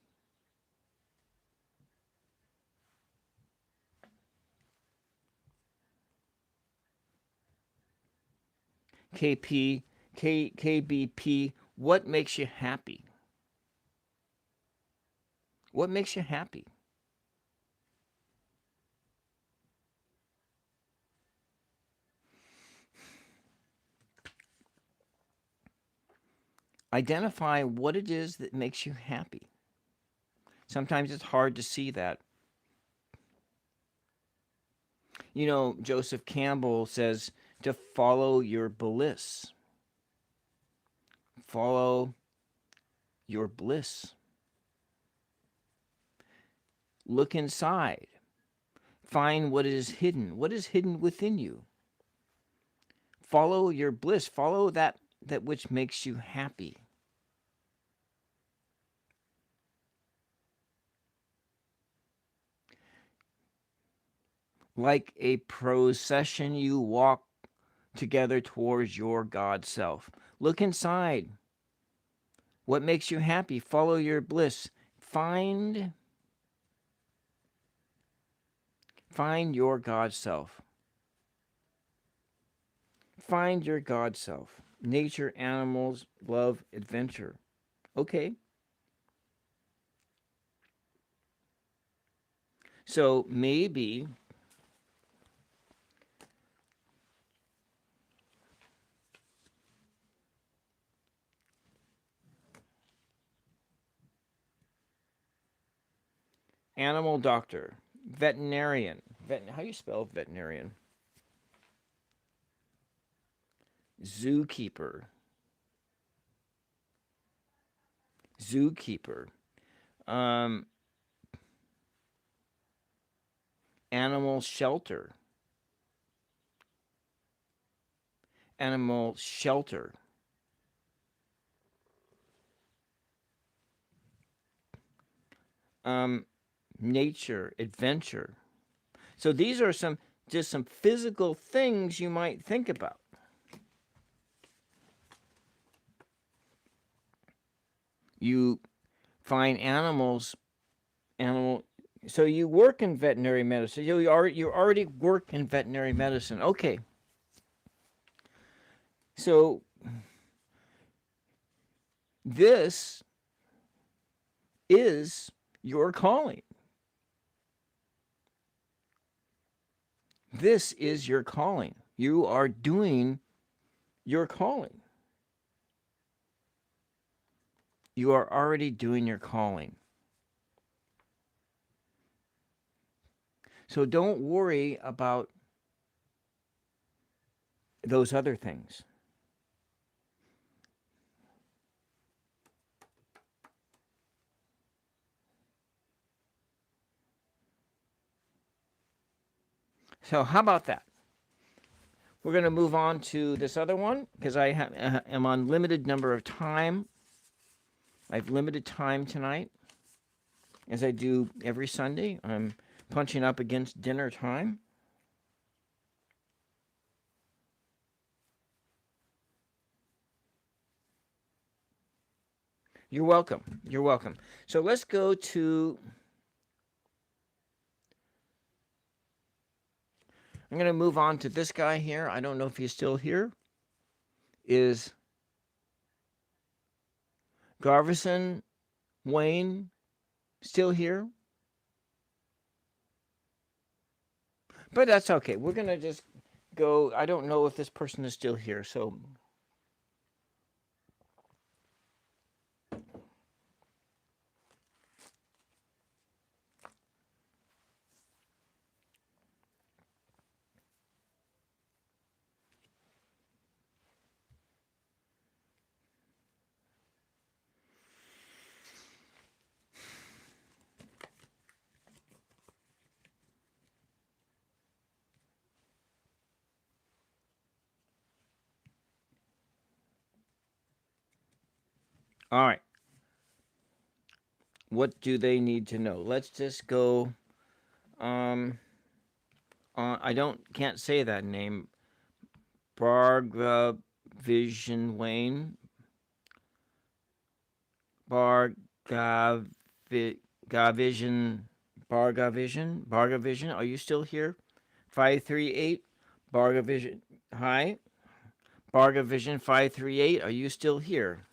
Speaker 1: KBP, what makes you happy? What makes you happy? Identify what it is that makes you happy. Sometimes it's hard to see that. You know, Joseph Campbell says to follow your bliss. Follow your bliss. Look inside. Find what is hidden. What is hidden within you? Follow your bliss. Follow that which makes you happy. Like a procession, you walk together towards your God self. Look inside. What makes you happy? Follow your bliss. Find your God self. Find your God self. Nature, animals, love, adventure. Okay. So maybe Animal doctor. Veterinarian. How do you spell veterinarian? Zookeeper. Zookeeper. Um, Animal shelter. Animal shelter. Nature, adventure. So these are just some physical things you might think about. You find animal. So you work in veterinary medicine. You already work in veterinary medicine. Okay. So this is your calling. This is your calling. You are doing your calling. You are already doing your calling. So don't worry about those other things. So how about that? We're going to move on to this other one because I am on limited number of time. I have limited time tonight, as I do every Sunday. I'm punching up against dinner time. You're welcome. You're welcome. So let's go to... I'm going to move on to this guy here. I don't know if he's still here. Is Garvison Wayne still here? But that's okay. We're going to just go. I don't know if this person is still here. So all right. What do they need to know? Let's just go. I can't say that name. Bargavision Wayne. Bargavision. Bargavision. Are you still here? 538. Bargavision. Hi. Bargavision 538. Are you still here?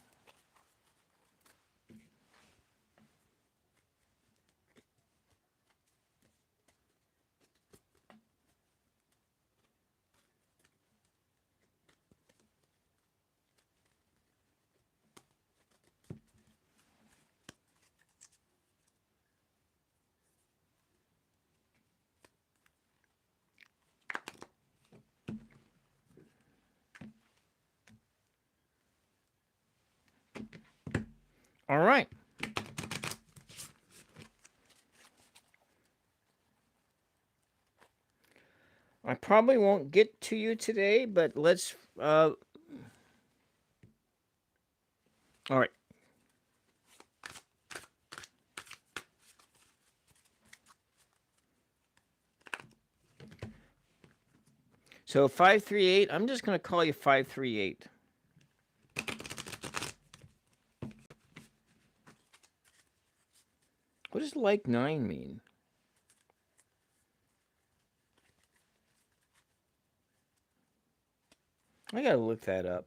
Speaker 1: All right. I probably won't get to you today, but let's. All right. So 538. I'm just going to call you 538. What does like 9 mean? I got to look that up.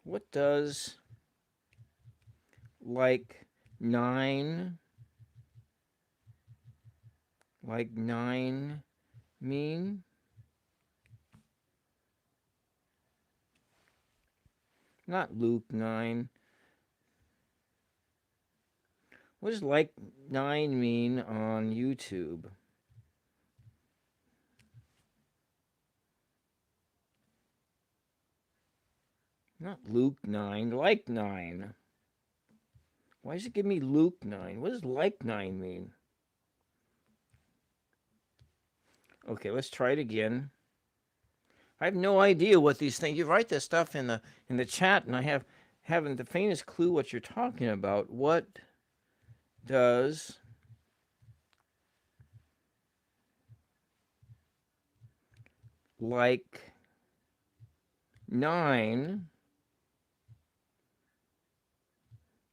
Speaker 1: What does like 9 mean? Not Luke 9. What does like 9 mean on YouTube? Not Luke 9, like 9. Why does it give me Luke 9? What does like 9 mean? Okay, let's try it again. I have no idea what these things. You write this stuff in the chat, and I haven't the faintest clue what you're talking about. What does like 9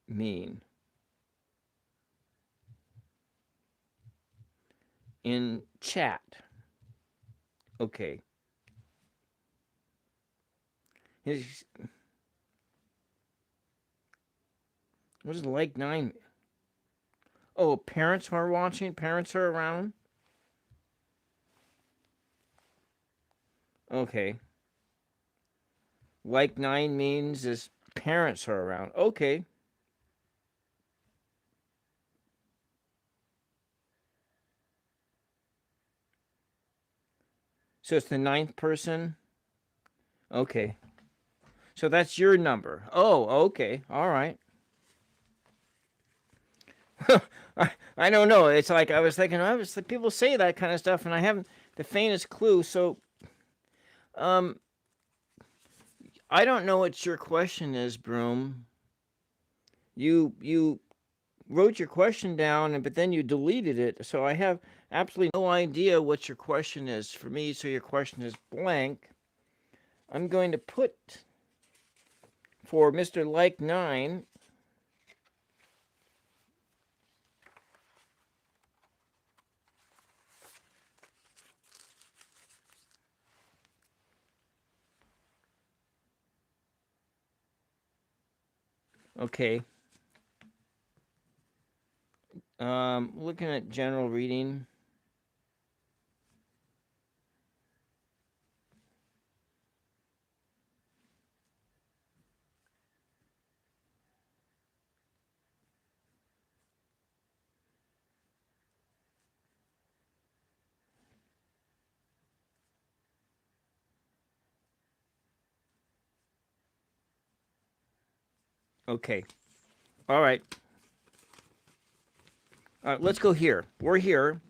Speaker 1: mean in chat? Okay. What is like 9? Oh, parents are watching? Parents are around? Okay. Like 9 means is parents are around. Okay. So it's the 9th person? Okay. So that's your number. Oh, okay. All right. I don't know. It's like I was thinking, people say that kind of stuff, and I haven't the faintest clue. So, I don't know what your question is, Broom. You wrote your question down, but then you deleted it. So I have absolutely no idea what your question is for me. So your question is blank. I'm going to put for Mr. Like 9. Okay. Looking at general reading. Okay. All right. All right, let's go here. We're here.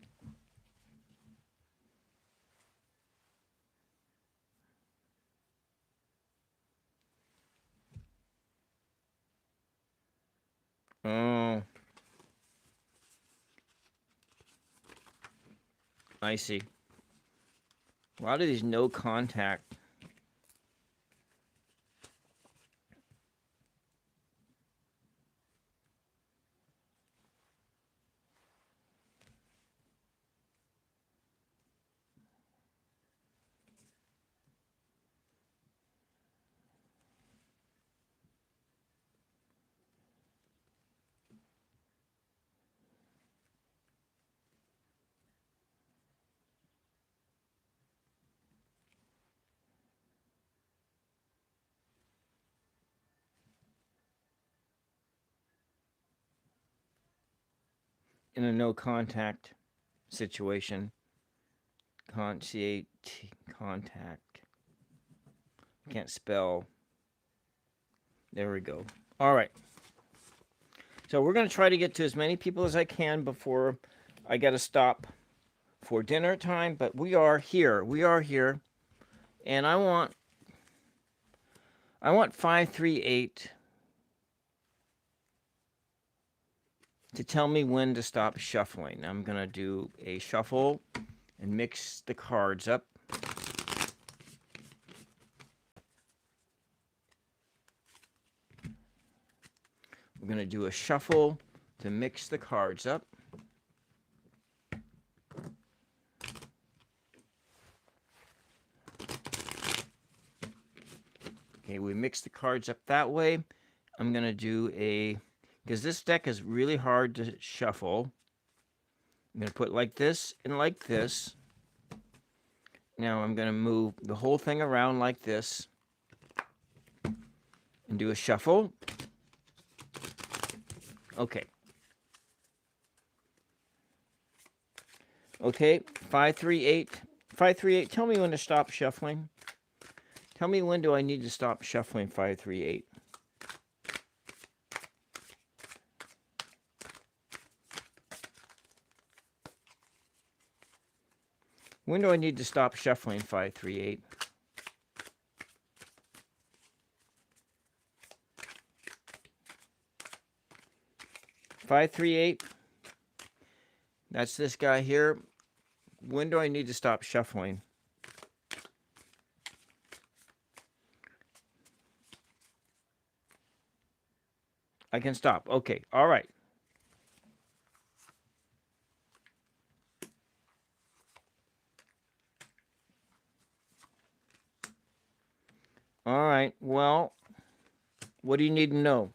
Speaker 1: Oh, I see. A lot of these no contact. In a no contact situation. Contact. Can't spell. There we go. All right. So we're going to try to get to as many people as I can before I got to stop for dinner time. But we are here. We are here. And I want 538 to tell me when to stop shuffling. I'm going to do a shuffle and mix the cards up. We're going to do a shuffle to mix the cards up. Okay, we mix the cards up that way. I'm going to do because this deck is really hard to shuffle. I'm going to put like this and like this. Now I'm going to move the whole thing around like this. and do a shuffle. Okay. Okay, 538. 538, tell me when to stop shuffling. Tell me when do I need to stop shuffling, 538. When do I need to stop shuffling, 538? Five, 3, 8. That's this guy here. When do I need to stop shuffling? I can stop. Okay. All right. All right. Well, what do you need to know?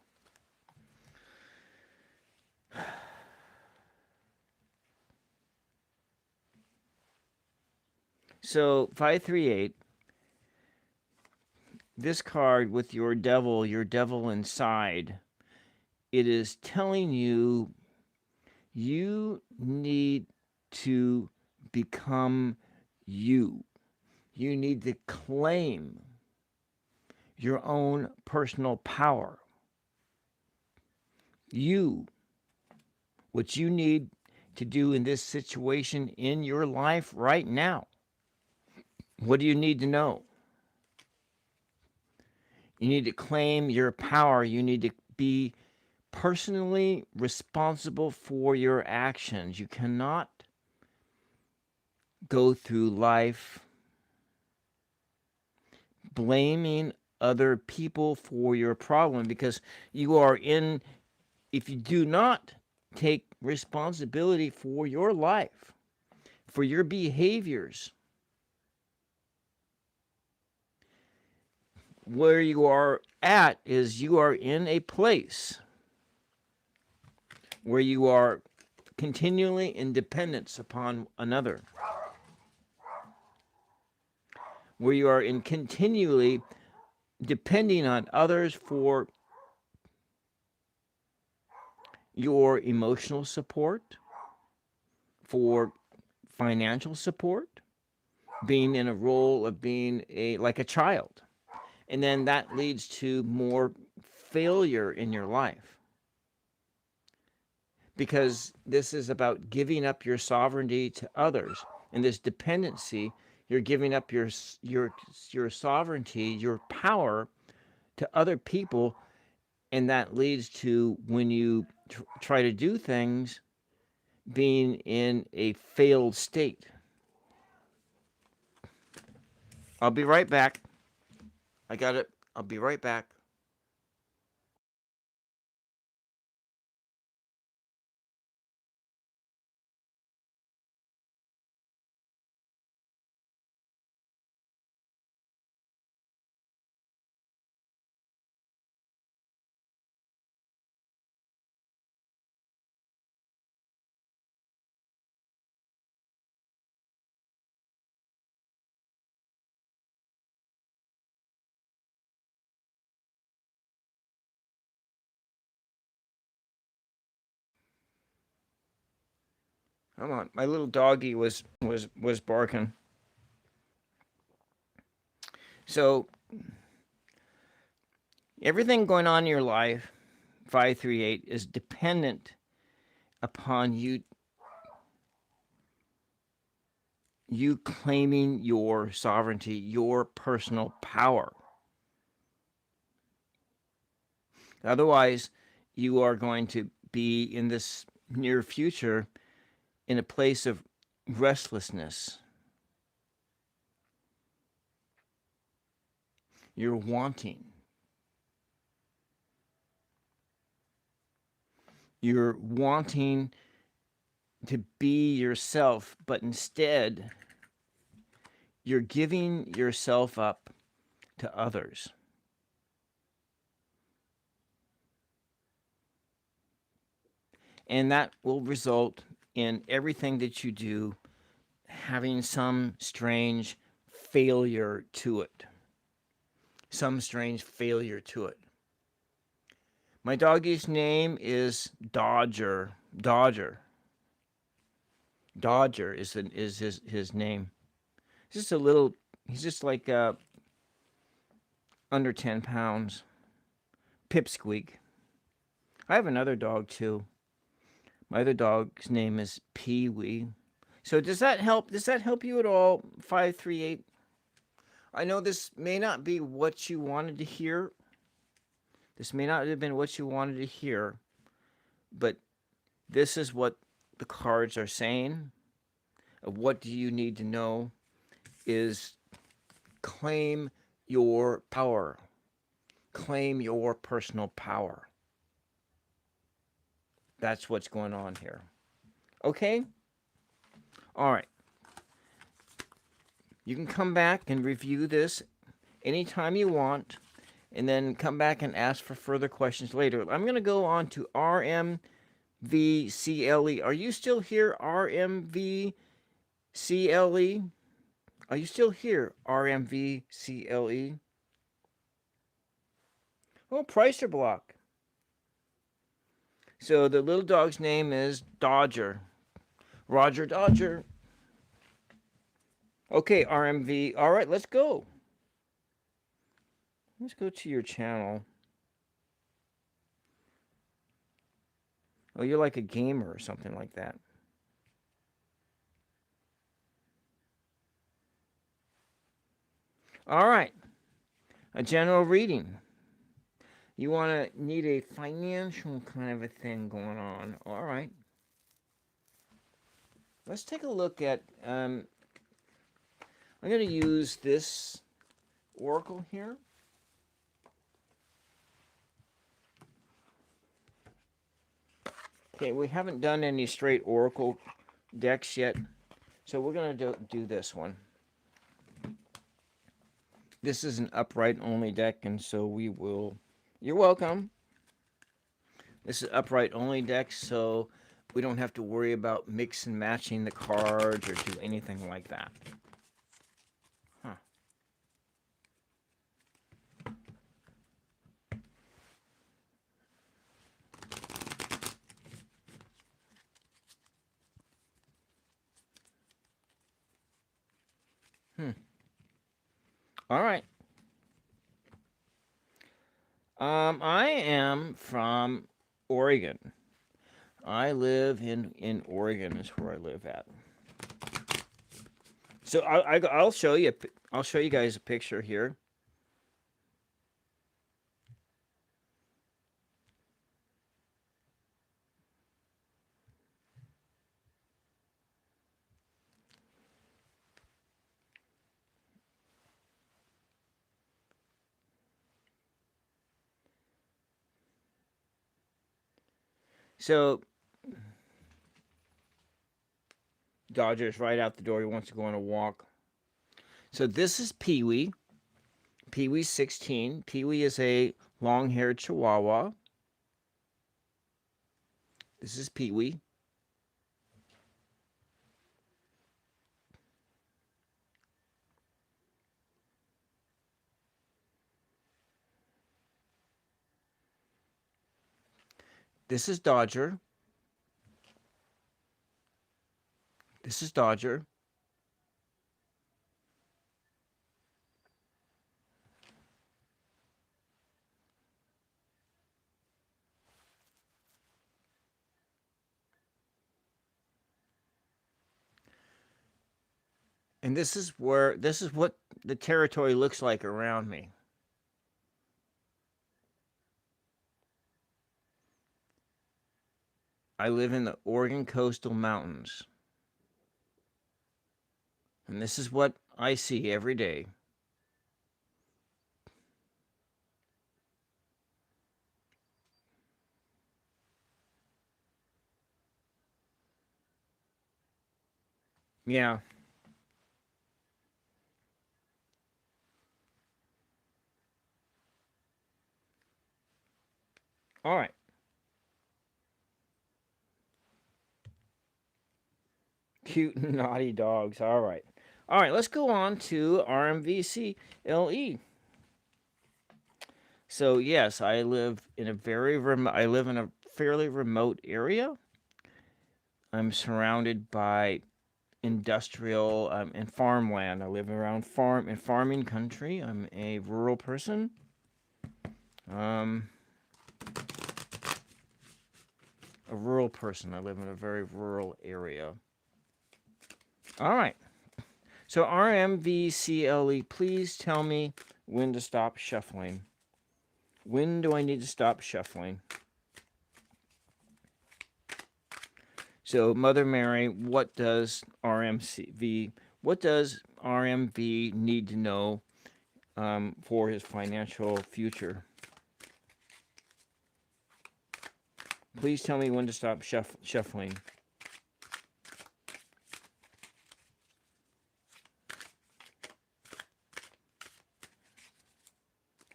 Speaker 1: So 538, this card with your devil inside, it is telling you you need to become you. You need to claim your own personal power. What you need to do in this situation in your life right now. What do you need to know? You need to claim your power. You need to be personally responsible for your actions. You cannot go through life blaming other people for your problem, because you are in, if you do not take responsibility for your life, for your behaviors, where you are at is you are in a place where you are continually in dependence upon another, where you are in continually depending on others for your emotional support, for financial support, being in a role of being like a child. And then that leads to more failure in your life, because this is about giving up your sovereignty to others. And this dependency, you're giving up your sovereignty, your power to other people, and that leads to, when you try to do things, being in a failed state. I'll be right back. I got it. I'll be right back. Come on, my little doggy was barking. So everything going on in your life, 538, is dependent upon you claiming your sovereignty, your personal power. Otherwise, you are going to be in this near future in a place of restlessness. You're wanting. You're wanting to be yourself, but instead, you're giving yourself up to others. And that will result in everything that you do having some strange failure to it. Some strange failure to it. My doggie's name is Dodger. Dodger is his name. He's just a little. He's just like under 10 pounds. Pipsqueak. I have another dog too. My other dog's name is Pee Wee. So does that help? Does that help you at all? 538. I know this may not be what you wanted to hear. This may not have been what you wanted to hear, but this is what the cards are saying. What do you need to know is claim your power. Claim your personal power. That's what's going on here. Okay? All right. You can come back and review this anytime you want, and then come back and ask for further questions later. I'm going to go on to RMVCLE. Are you still here, RMVCLE? Are you still here, RMVCLE? Oh, Pricer block. So the little dog's name is Dodger. Roger Dodger. Okay, RMV. All right, let's go. Let's go to your channel. Oh, you're like a gamer or something like that. All right. A general reading. You want to need a financial kind of a thing going on. All right. Let's take a look at, I'm going to use this oracle here. Okay, we haven't done any straight oracle decks yet, so we're going to do this one. This is an upright only deck, and so we will... You're welcome. This is upright only deck, so we don't have to worry about mix and matching the cards or do anything like that. Huh. All right. I am from Oregon. I live in Oregon is where I live at. So I'll show you. I'll show you guys a picture here. So Dodger's right out the door. He wants to go on a walk. So this is Pee Wee. Pee Wee's 16. Pee Wee is a long-haired Chihuahua. This is Pee Wee. This is Dodger. This is Dodger. And this is what the territory looks like around me. I live in the Oregon coastal mountains. And this is what I see every day. Yeah. All right. Cute and naughty dogs. All right. All right, let's go on to RMVCLE. So yes, I live in a very remote. I live in a fairly remote area. I'm surrounded by industrial and farmland. I live around farming country. I'm a rural person. Um, a rural person. I live in a very rural area. All right. So RMVCLE, please tell me when to stop shuffling. When do I need to stop shuffling? So Mother Mary, what does RMV need to know for his financial future? Please tell me when to stop shuffling.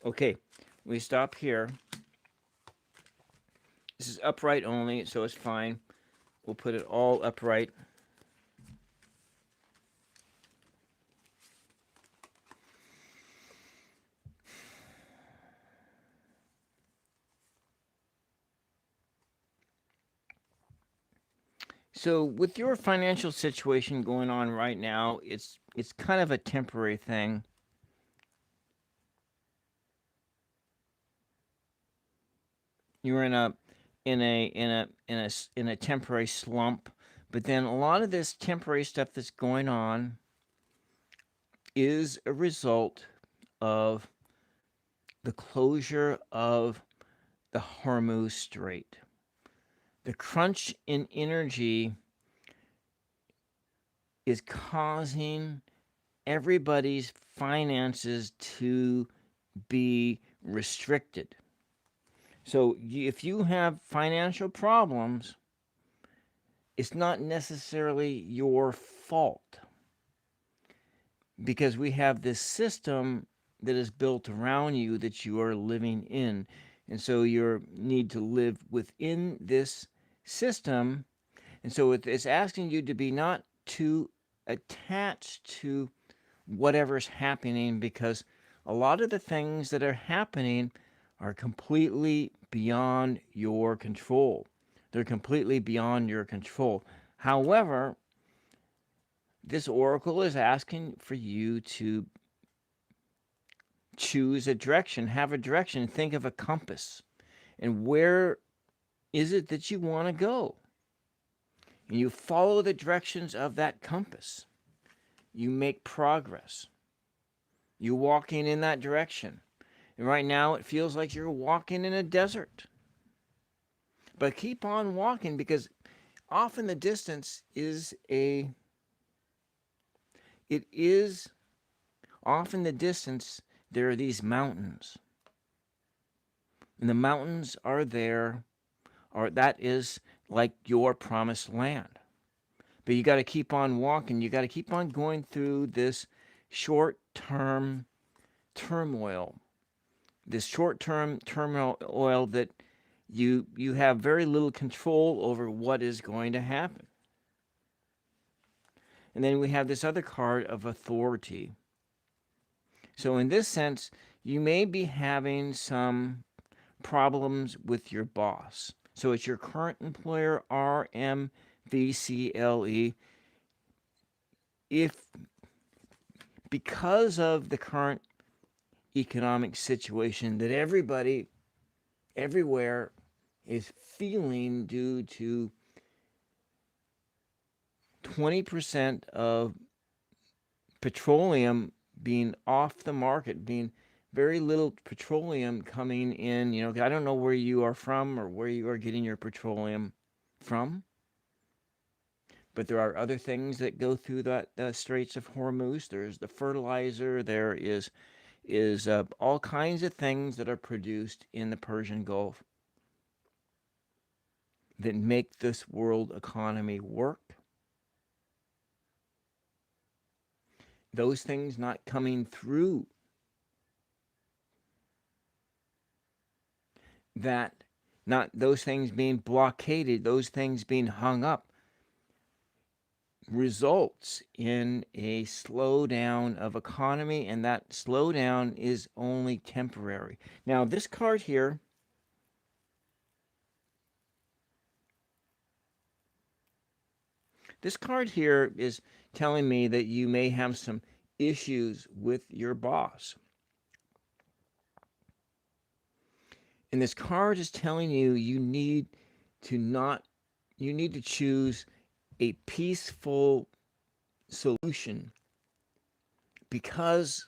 Speaker 1: Okay, we stop here. This is upright only, so it's fine. We'll put it all upright. So with your financial situation going on right now, it's kind of a temporary thing. You're in a temporary slump, but then a lot of this temporary stuff that's going on is a result of the closure of the Hormuz Strait. The crunch in energy is causing everybody's finances to be restricted. So if you have financial problems, it's not necessarily your fault, because we have this system that is built around you that you are living in. And so you need to live within this system. And so it's asking you to be not too attached to whatever's happening, because a lot of the things that are happening are completely beyond your control. They're completely beyond your control. However, this oracle is asking for you to choose a direction, have a direction, think of a compass. And where is it that you want to go? And you follow the directions of that compass. You make progress. You're walking in that direction. And right now it feels like you're walking in a desert. But keep on walking, because off in the distance off in the distance, there are these mountains. And the mountains are there, or that is like your promised land. But you got to keep on walking. You got to keep on going through this short-term turmoil. This short-term turmoil that you have very little control over what is going to happen. And then we have this other card of authority. So in this sense, you may be having some problems with your boss. So it's your current employer, RMVCLE. If because of the current economic situation that everybody everywhere is feeling, due to 20% of petroleum being off the market, being very little petroleum coming in. I don't know where you are from or where you are getting your petroleum from, but there are other things that go through the Straits of Hormuz. There's the fertilizer. There is all kinds of things that are produced in the Persian Gulf that make this world economy work. Those things not coming through, not those things being blockaded, those things being hung up, results in a slowdown of economy, and that slowdown is only temporary. Now, this card here, is telling me that you may have some issues with your boss. And this card is telling you you need to choose a peaceful solution, because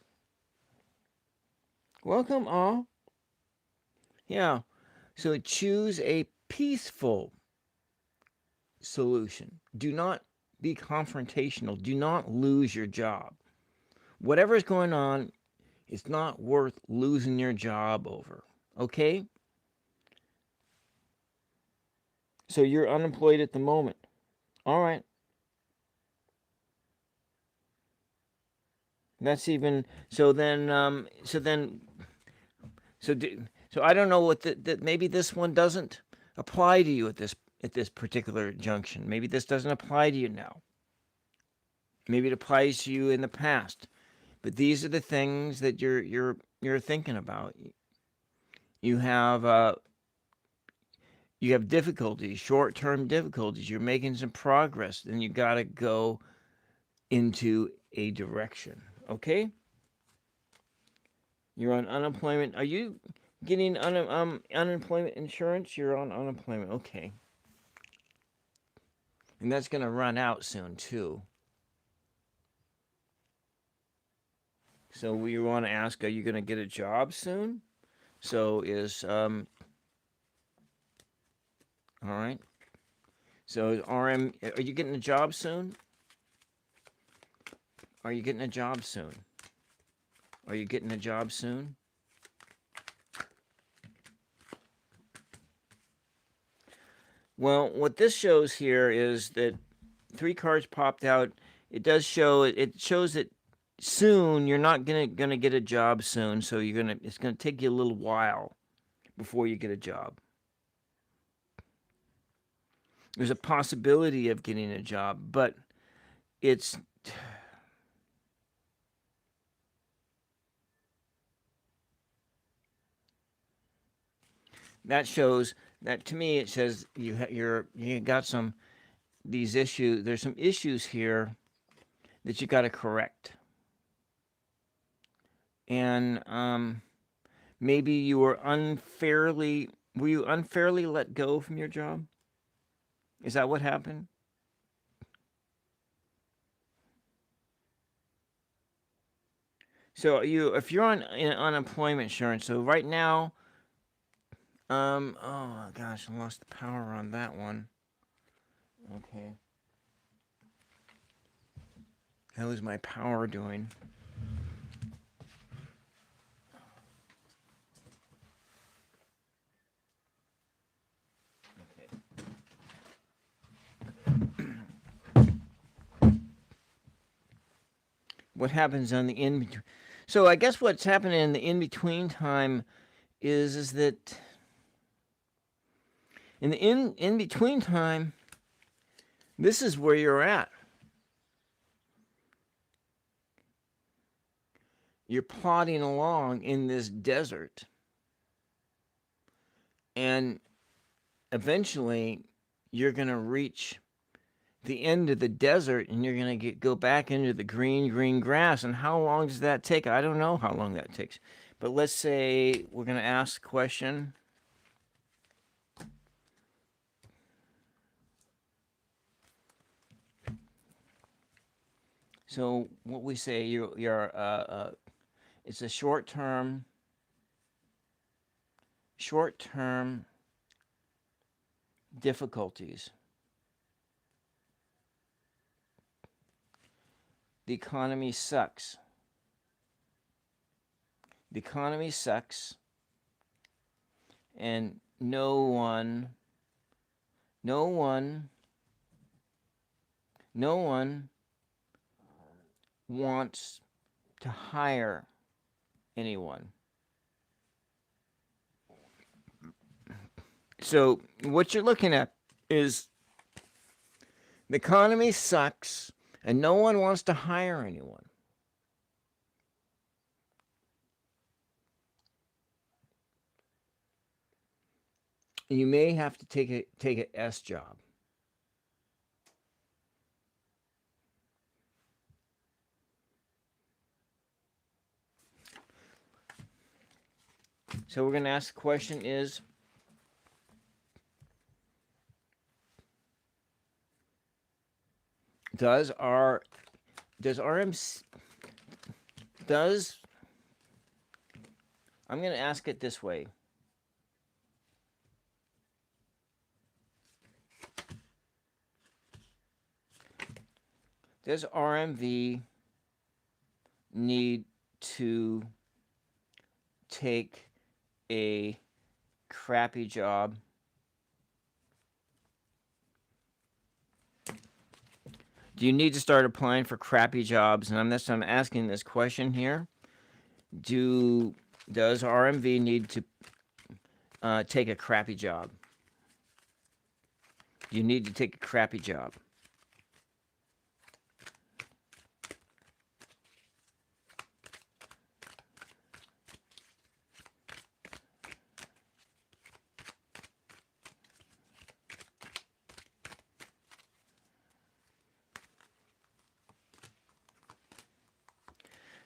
Speaker 1: welcome all. Yeah. So choose a peaceful solution. Do not be confrontational. Do not lose your job. Whatever is going on, it's not worth losing your job over. Okay? So you're unemployed at the moment. All right. That's even so. So I don't know what that maybe this one doesn't apply to you at this particular junction. Maybe this doesn't apply to you now. Maybe it applies to you in the past. But these are the things that you're thinking about. You have difficulties, short-term difficulties. You're making some progress, then you got to go into a direction. Okay? You're on unemployment. Are you getting unemployment insurance? You're on unemployment. Okay. And that's going to run out soon too. So we want to ask, are you going to get a job soon? So all right. So RM, are you getting a job soon? Are you getting a job soon? Are you getting a job soon? Well, what this shows here is that 3 cards popped out. It does show, it shows that soon you're not gonna get a job soon, so it's gonna take you a little while before you get a job. There's a possibility of getting a job, but it's that shows that to me. It says you got some these issues. There's some issues here that you got to correct, and maybe you were unfairly let go from your job. Is that what happened? So if you're on unemployment insurance, so right now, oh gosh, I lost the power on that one. Okay. How is my power doing? What happens on the in between? So I guess what's happening in the in between time is that in the in between time, this is where you're at. You're plodding along in this desert, and eventually you're going to reach the end of the desert, and you're going to go back into the green grass. And how long does that take? I don't know how long that takes. But let's say we're going to ask a question. So what we say, it's a short-term difficulties. The economy sucks. The economy sucks, and no one wants to hire anyone. So what you're looking at is The economy sucks, and no one wants to hire anyone. You may have to take an S job. So we're going to ask the question is, does RMC, I'm going to ask it this way. Does RMV need to take a crappy job? Do you need to start applying for crappy jobs? And I'm asking this question here. Does RMV need to take a crappy job? Do you need to take a crappy job?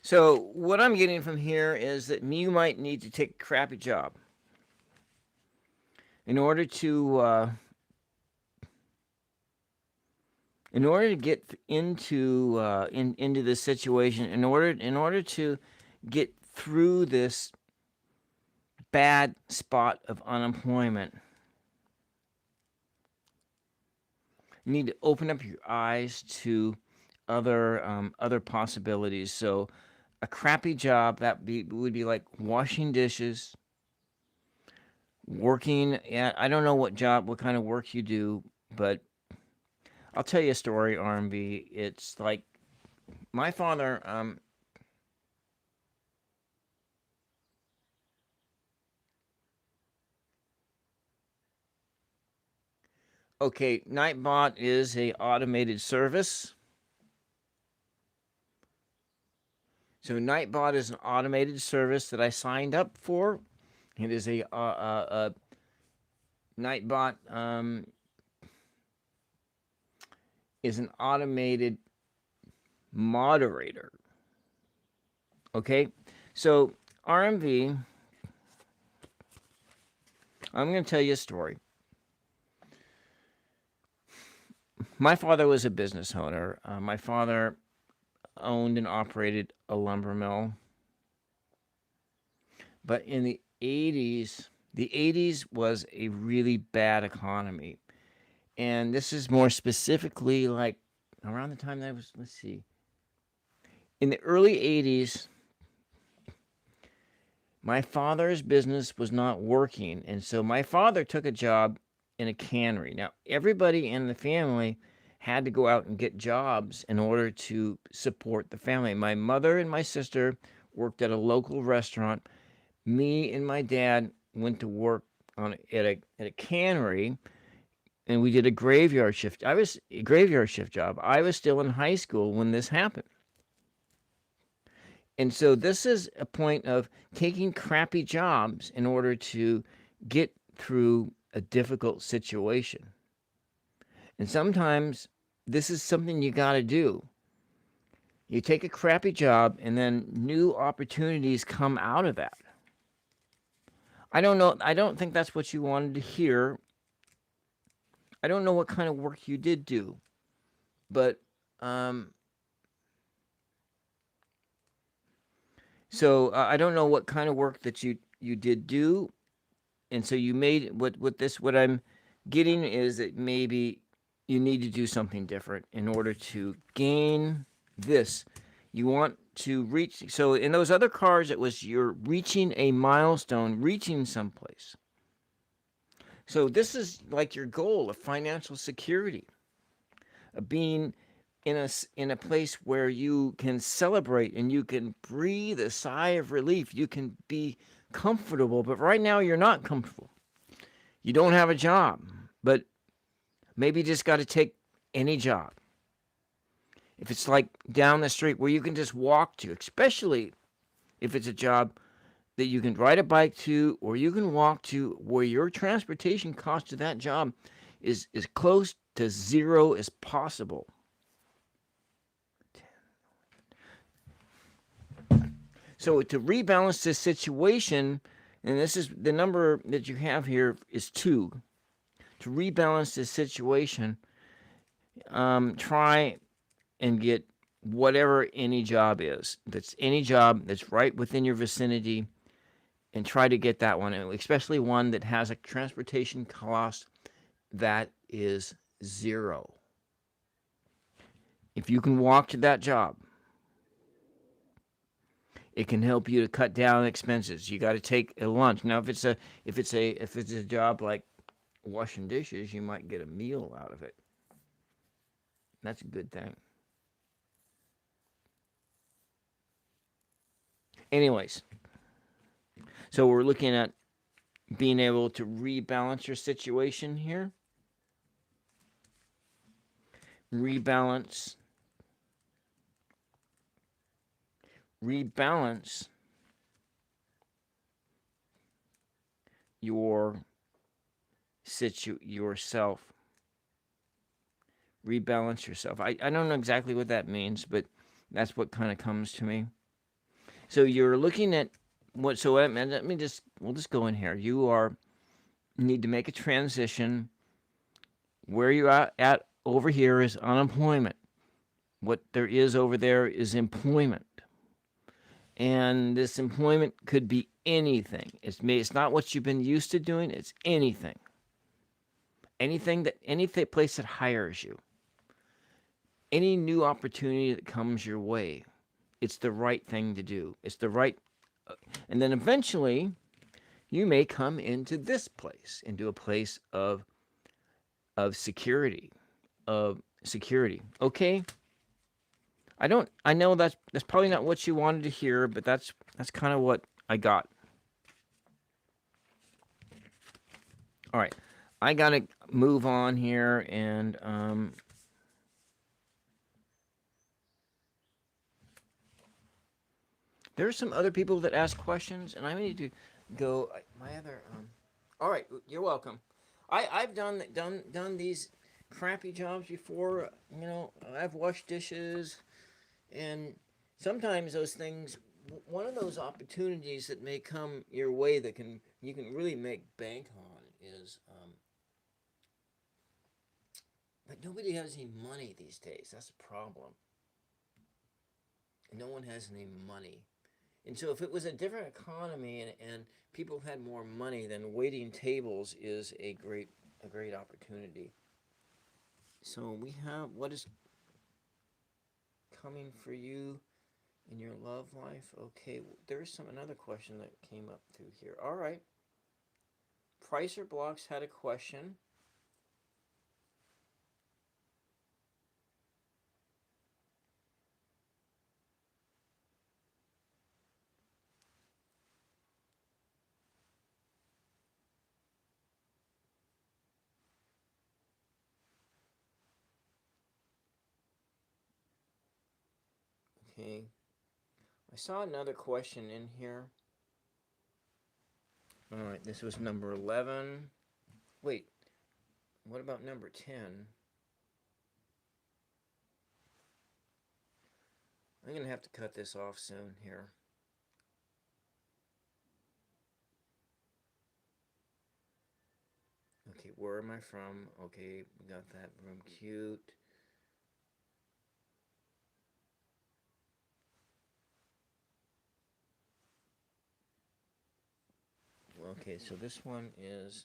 Speaker 1: So what I'm getting from here is that you might need to take a crappy job in order to get into this situation, in order to get through this bad spot of unemployment. You need to open up your eyes to other possibilities. So a crappy job would be like washing dishes, working at, I don't know what kind of work you do, but I'll tell you a story, RMB. It's like my father, okay, Nightbot is a automated service. So Nightbot is an automated service that I signed up for. It is a Nightbot is an automated moderator. Okay, so RMV, I'm going to tell you a story. My father was a business owner. My father owned and operated a lumber mill. But in the 80s was a really bad economy. And this is more specifically like around the time that I was, let's see, in the early 80s, my father's business was not working. And so my father took a job in a cannery. Now, everybody in the family had to go out and get jobs in order to support the family. My mother and my sister worked at a local restaurant. Me and my dad went to work at a cannery, and we did a graveyard shift. I was a graveyard shift job. I was still in high school when this happened. And so this is a point of taking crappy jobs in order to get through a difficult situation. And sometimes this is something you got to do. You take a crappy job, and then new opportunities come out of that. I don't know. I don't think that's what you wanted to hear. I don't know what kind of work you did do, but so I don't know what kind of work that you did do, and so you made what I'm getting is that maybe you need to do something different in order to gain this. You want to reach, so in those other cards, it was you're reaching a milestone, reaching someplace. So this is like your goal of financial security, of being in a place where you can celebrate and you can breathe a sigh of relief. You can be comfortable, but right now you're not comfortable. You don't have a job, but maybe you just got to take any job. If it's like down the street where you can just walk to, especially if it's a job that you can ride a bike to or you can walk to, where your transportation cost to that job is as close to zero as possible. So to rebalance this situation, and this is the number that you have here is 2. To rebalance this situation, try and get whatever any job is. That's any job that's right within your vicinity, and try to get that one, especially one that has a transportation cost that is 0. If you can walk to that job, it can help you to cut down expenses. You got to take a lunch. Now, if it's a job like washing dishes, you might get a meal out of it. That's a good thing. Anyways, so we're looking at being able to rebalance your situation here. Rebalance yourself. Rebalance yourself. I don't know exactly what that means, but that's what kind of comes to me. So you're looking at what? So we'll just go in here. You need to make a transition. Where you're at over here is unemployment. What there is over there is employment. And this employment could be anything. It's not what you've been used to doing. It's anything. Any place that hires you. Any new opportunity that comes your way. It's the right thing to do. It's the right. And then eventually, you may come into this place, into a place of security. Okay? I know that's probably not what you wanted to hear, but that's kind of what I got. All right. I got to move on here, and there's some other people that ask questions, and I need to go. All right, you're welcome. I've done these crappy jobs before. I've washed dishes, and sometimes those things. One of those opportunities that may come your way that you can really make bank on is but nobody has any money these days. That's a problem. No one has any money. And so if it was a different economy and people had more money, then waiting tables is a great opportunity. So we have what is coming for you in your love life. Okay, there's another question that came up through here. All right. Pricer Blocks had a question. Okay. I saw another question in here. All right, this was number 11. Wait, what about number 10? I'm going to have to cut this off soon here. Okay, where am I from? Okay, we got that room cute. Okay, so this one is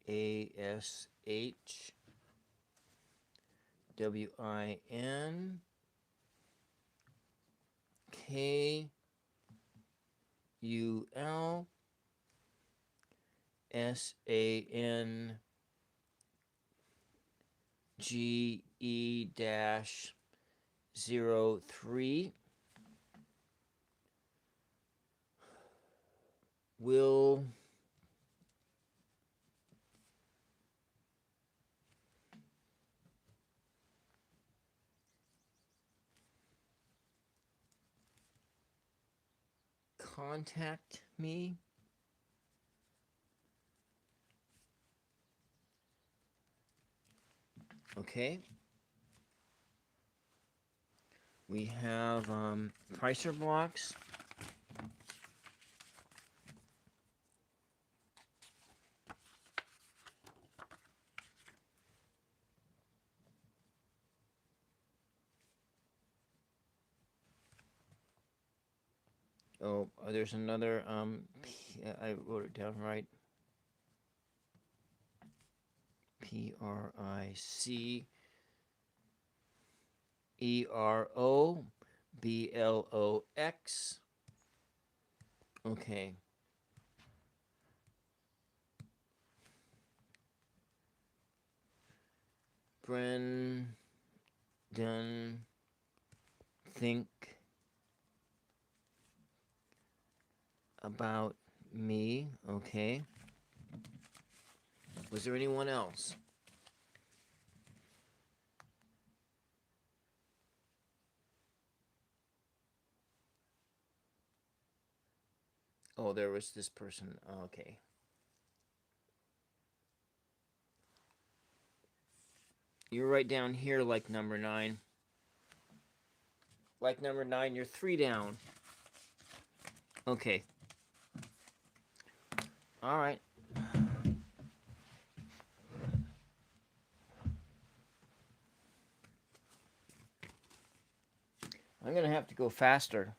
Speaker 1: ASHWINKULSANGE-03. contact me. Okay. We have pricer blocks. Oh, there's another, I wrote it down right. PRICEROBLOX. Okay. Brendan, think about me. Okay. Was there anyone else? Oh, there was this person. Okay. You're right down here like number 9. Like number 9, you're 3 down. Okay. All right. I'm going to have to go faster.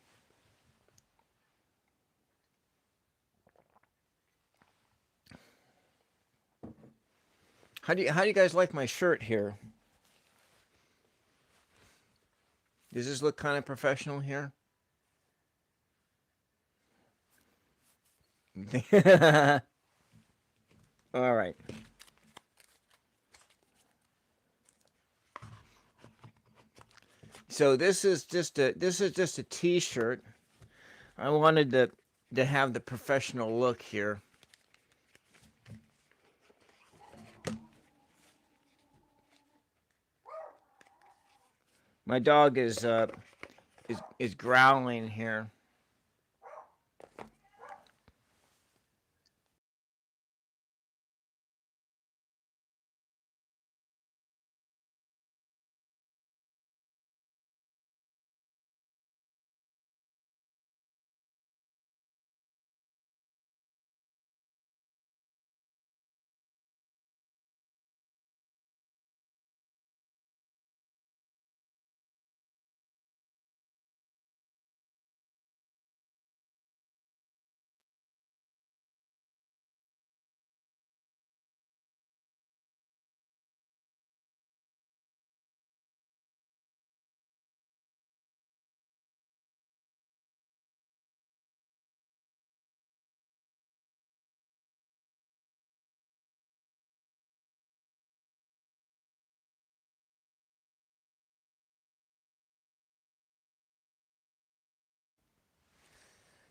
Speaker 1: How do you guys like my shirt here? Does this look kind of professional here? All right. So this is just a t-shirt. I wanted to have the professional look here. My dog is growling here.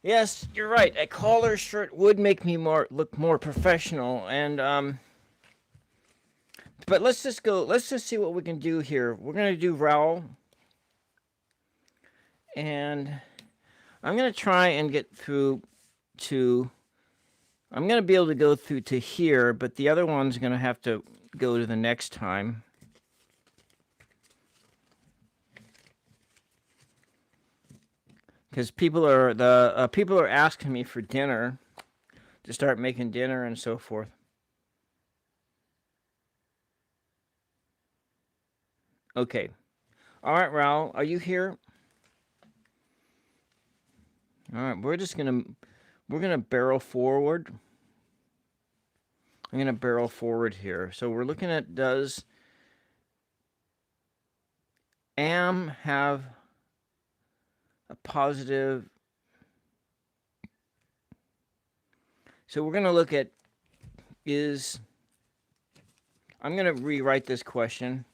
Speaker 1: Yes, you're right. A collar shirt would make me look more professional, and but let's just go. Let's just see what we can do here. We're gonna do Raoul, and I'm gonna try and get through to. I'm gonna be able to go through to here, but the other one's gonna have to go to the next time. Because people are asking me for dinner, to start making dinner and so forth. Okay. All right, Raul, are you here? All right, we're gonna barrel forward. I'm gonna barrel forward here. So we're looking at, does am have a positive? So we're gonna look at is. I'm gonna rewrite this question.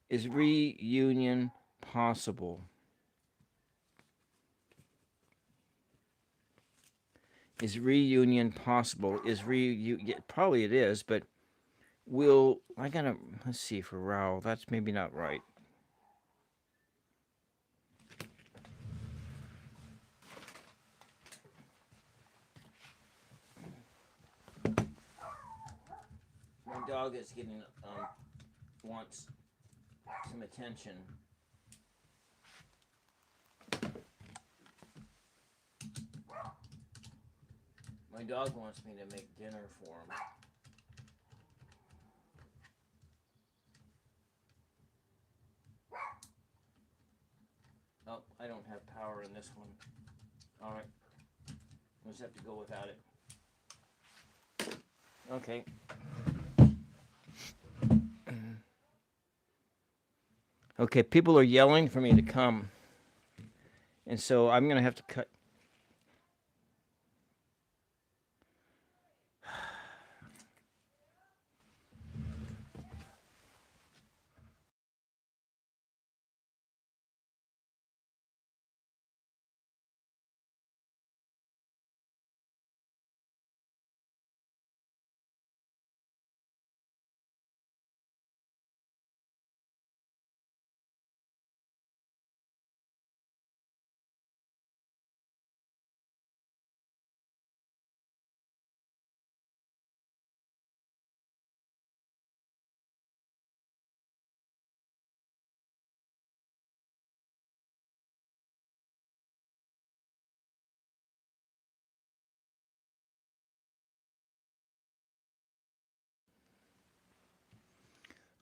Speaker 1: Is reunion possible? Is reunion possible? Probably it is, but let's see for Raoul. That's maybe not right. My dog is wants some attention. My dog wants me to make dinner for him. Oh, I don't have power in this one. All right. We'll just have to go without it. Okay. Okay, people are yelling for me to come. And so I'm going to have to cut.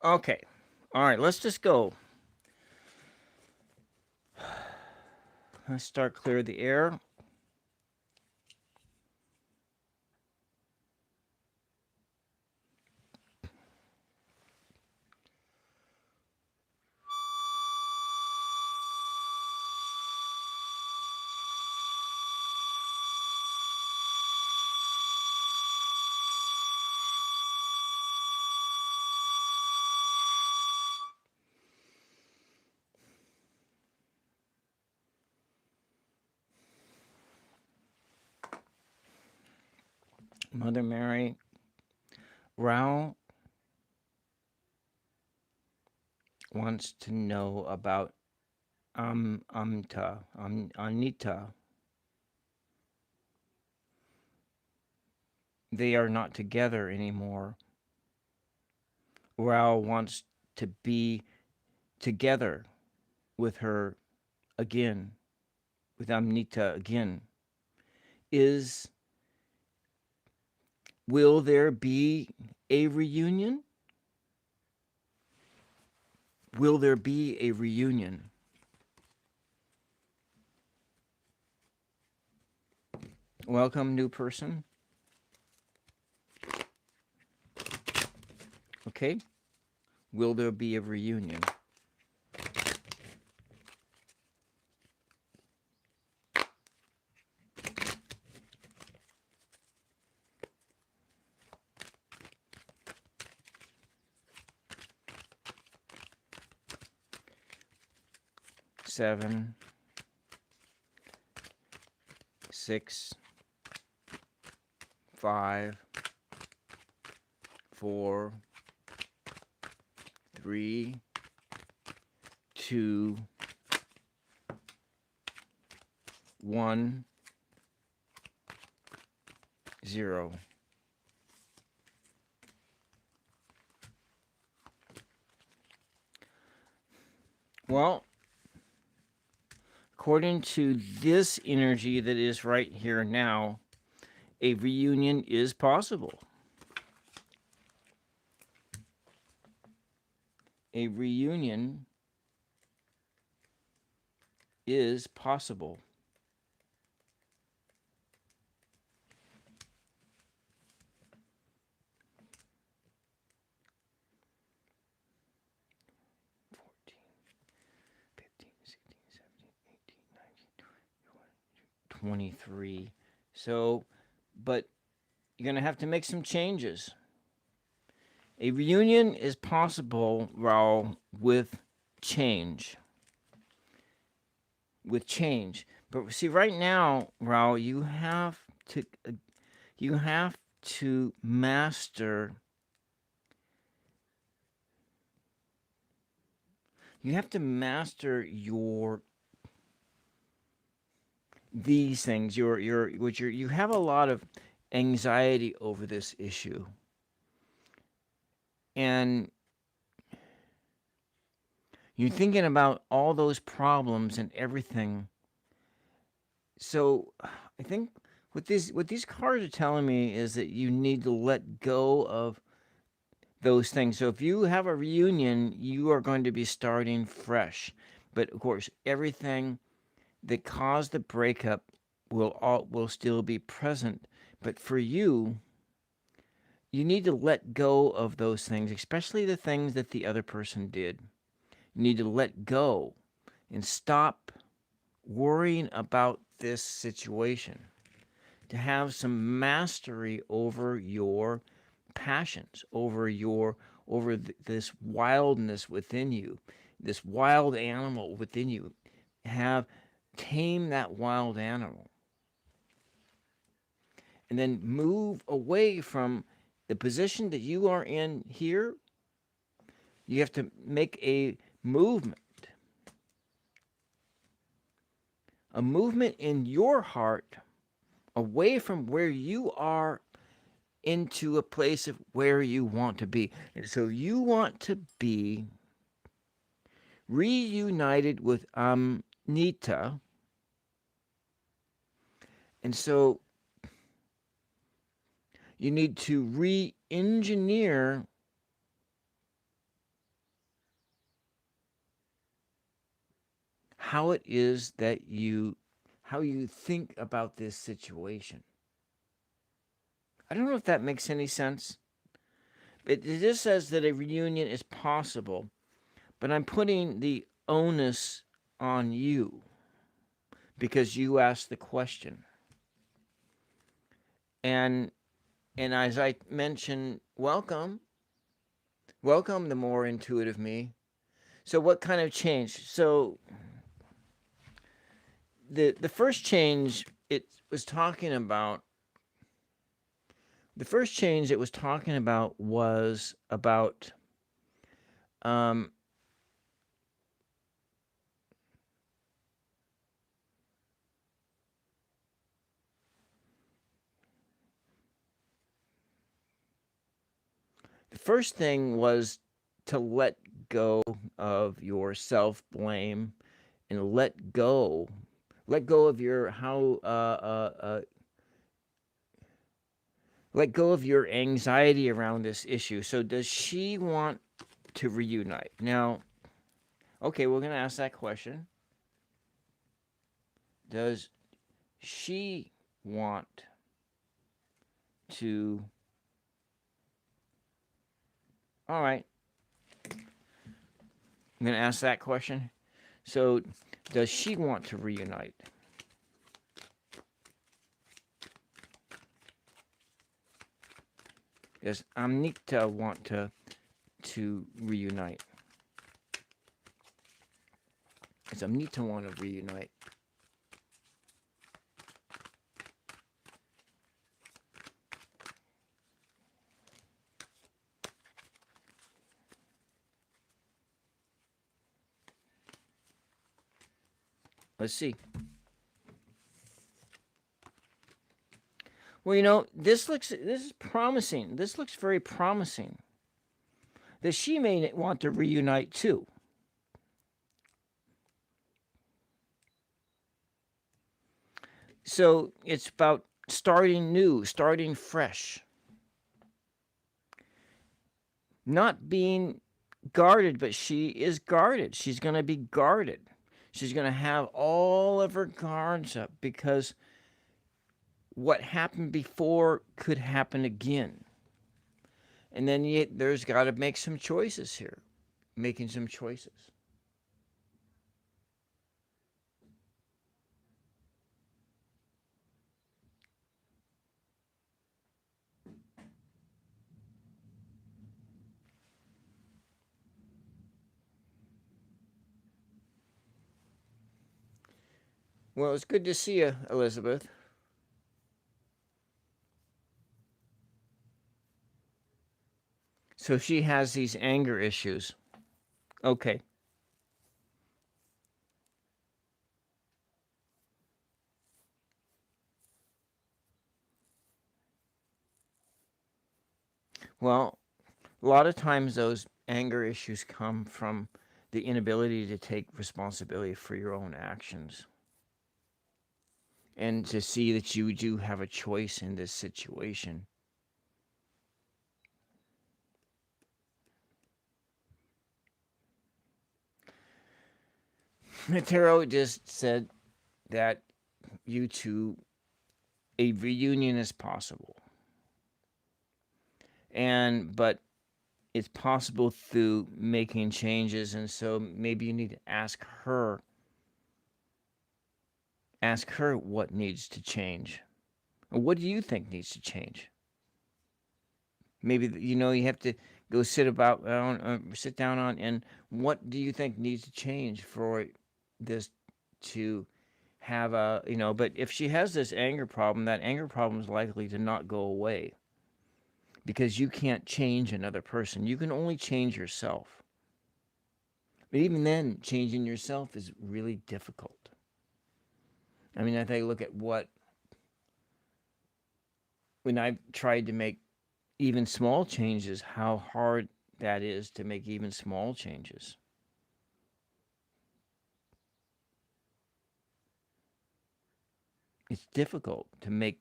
Speaker 1: Okay. All right, let's just go. Let's start clear the air. Mother Mary, Raoul wants to know about Anita. They are not together anymore. Raoul wants to be together with her again, with Amnita again. Will there be a reunion? Will there be a reunion? Welcome, new person. Okay. Will there be a reunion? Seven, 6, 5, 4, 3, 2, 1, 0. Well, according to this energy that is right here now, a reunion is possible. A reunion is possible. $23. So, but you're going to have to make some changes. A reunion is possible, Raoul, with change. With change. But see, right now, Raoul, you have to you have to master your these things. You have a lot of anxiety over this issue, and you're thinking about all those problems and everything. So I think what these cards are telling me is that you need to let go of those things. So if you have a reunion, you are going to be starting fresh. But of course, everything that caused the breakup will still be present. But for you, you need to let go of those things, especially the things that the other person did. You need to let go and stop worrying about this situation, to have some mastery over your passions, over this wildness within you, this wild animal within you. Tame that wild animal, and then move away from the position that you are in here. You have to make a movement in your heart away from where you are into a place of where you want to be. And so you want to be reunited with Amnita. And so you need to re-engineer how it is that how you think about this situation. I don't know if that makes any sense. It just says that a reunion is possible, but I'm putting the onus on you because you asked the question. And as I mentioned, welcome, the more intuitive me. So what kind of change? So the first change it was talking about was about the first thing was to let go of your self-blame and let go of your let go of your anxiety around this issue. So does she want to reunite? Now, okay, we're going to ask that question. Does she want to... All right. I'm going to ask that question. So, does she want to reunite? Does Amnita want to reunite? Does Amnita want to reunite? Let's see. Well, this is promising. This looks very promising. That she may want to reunite too. So it's about starting new, starting fresh. Not being guarded, but she is guarded. She's going to be guarded. She's going to have all of her guards up because what happened before could happen again. And then there's got to make some choices here. Making some choices. Well, it's good to see you, Elizabeth. So she has these anger issues. Okay. Well, a lot of times those anger issues come from the inability to take responsibility for your own actions and to see that you do have a choice in this situation. The tarot just said that you two, a reunion is possible. But it's possible through making changes, and so maybe you need to ask her what needs to change. What do you think needs to change? Maybe you have to go sit down on, and what do you think needs to change for this to have but if she has this anger problem, that anger problem is likely to not go away because you can't change another person. You can only change yourself. But even then, changing yourself is really difficult. I mean, I think look at when I've tried to make even small changes, how hard that is to make even small changes. It's difficult to make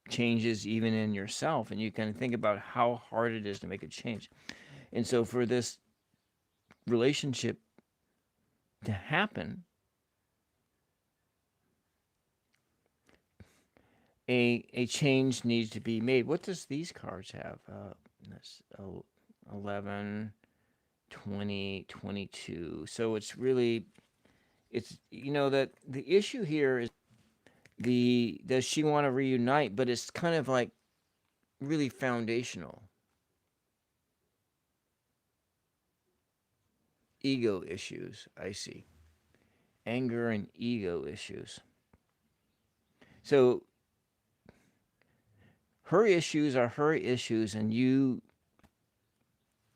Speaker 1: changes even in yourself, and you can think about how hard it is to make a change. And so for this relationship to happen, a change needs to be made. What does these cards have? That's 11, 20, 22. So it's really, that the issue here is does she want to reunite? But it's kind of like really foundational. Ego issues, I see. Anger and ego issues. So her issues are her issues, and you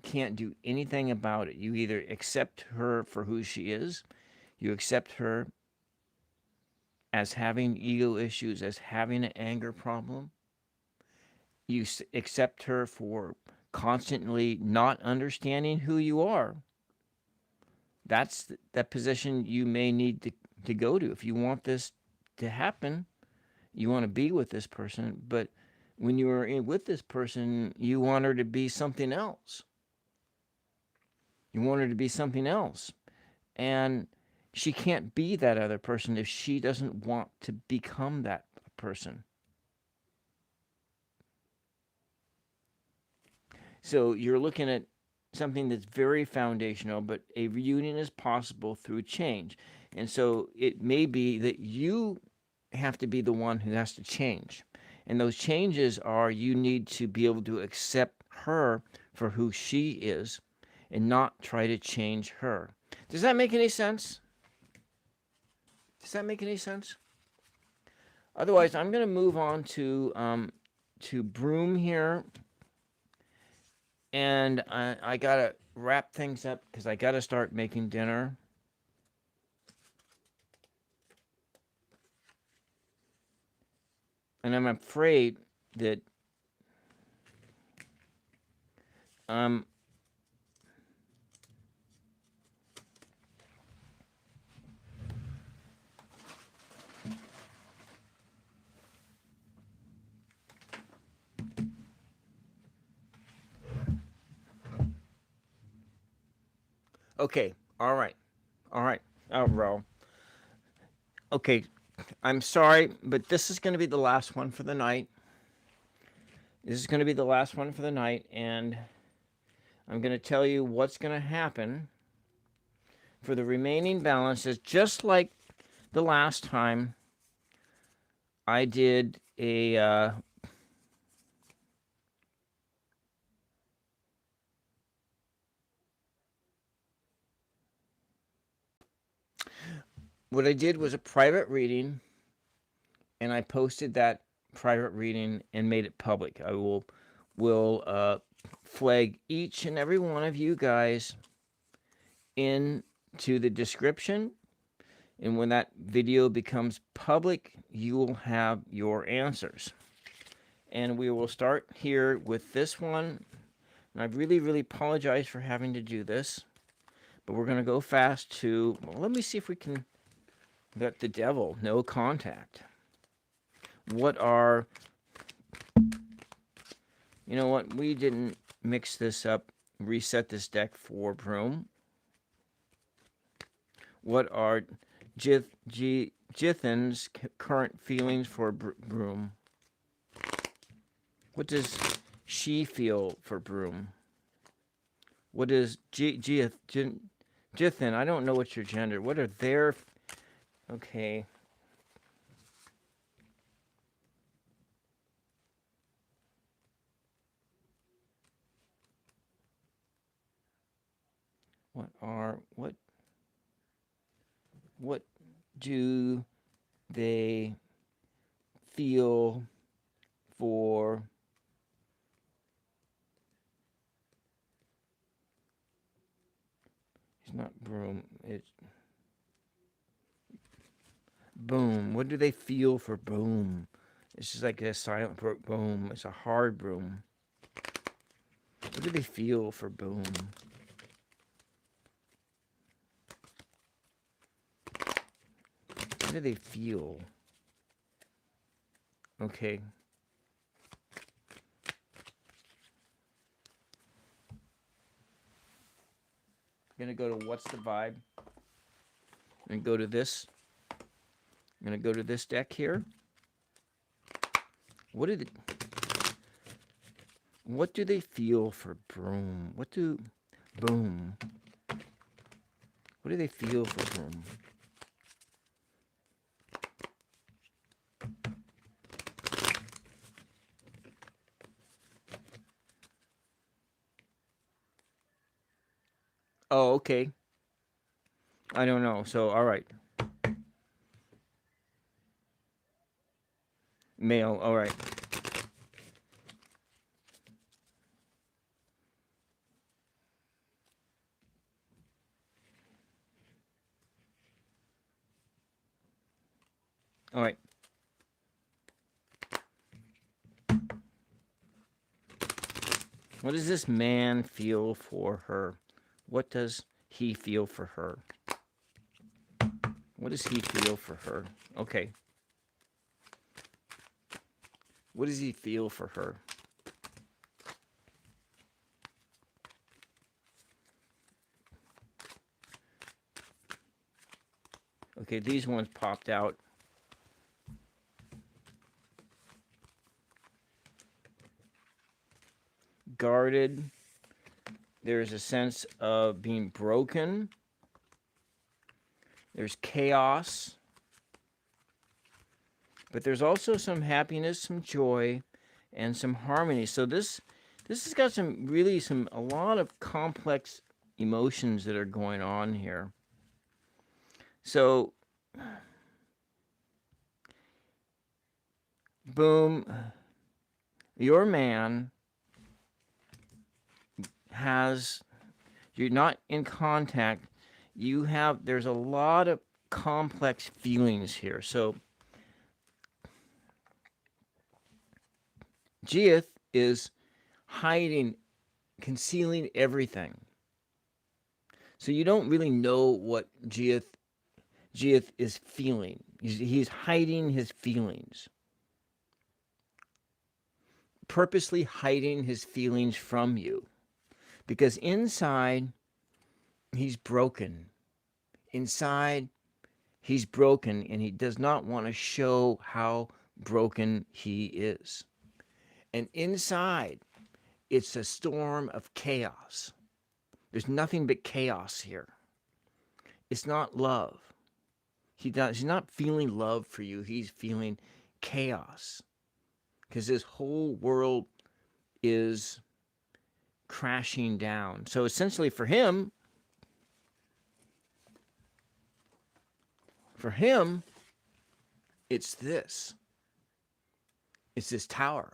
Speaker 1: can't do anything about it. You either accept her for who she is, you accept her as having ego issues, as having an anger problem, you accept her for constantly not understanding who you are. That's that position you may need to go to. If you want this to happen, you want to be with this person, but when you are with this person, you want her to be something else. You want her to be something else. And she can't be that other person if she doesn't want to become that person. So you're looking at something that's very foundational, but a reunion is possible through change. And so it may be that you have to be the one who has to change. And those changes are you need to be able to accept her for who she is and not try to change her. Does that make any sense? Does that make any sense? Otherwise, I'm going to move on to Broom here. And I got to wrap things up because I got to start making dinner. And I'm afraid that okay, all right. Oh, well. Okay, I'm sorry, but this is going to be the last one for the night. This is going to be the last one for the night, and I'm going to tell you what's going to happen for the remaining balances, just like the last time I did what I did was a private reading, and I posted that private reading and made it public. I will will flag each and every one of you guys into the description. And when that video becomes public, you will have your answers. And we will start here with this one. And I really, really apologize for having to do this. But we're going to go fast to, well, let me see if we can let the devil no contact. What are, you know what, we didn't mix this up, reset this deck for Broom. What are Jithan's current feelings for Broom? What does she feel for Broom? What is Jithan? I don't know what's your gender. What are their... Okay. What do they feel for it's not Broom, it's Boom. What do they feel for Boom? It's just like a silent boom. It's a hard Broom. What do they feel for Boom? What do they feel? Okay. I'm going to go to What's the Vibe? And go to this. I'm going to go to this deck here. What do they feel for Broom? What do they feel for Broom? Oh, okay. I don't know. So, all right. Male, all right. All right. What does this man feel for her? What does he feel for her? What does he feel for her? Okay. What does he feel for her? Okay, these ones popped out. Guarded. There's a sense of being broken. There's chaos. But there's also some happiness, some joy, and some harmony. So this has got a lot of complex emotions that are going on here. So, Boom, your man you're not in contact. There's a lot of complex feelings here. So, Jith is hiding, concealing everything. So you don't really know what Jith is feeling. He's hiding his feelings. Purposely hiding his feelings from you. Because inside, he's broken. Inside, he's broken, and he does not want to show how broken he is. And inside, it's a storm of chaos. There's nothing but chaos here. It's not love. He's not feeling love for you. He's feeling chaos. Because this whole world is crashing down. So essentially for him, it's this. It's this tower.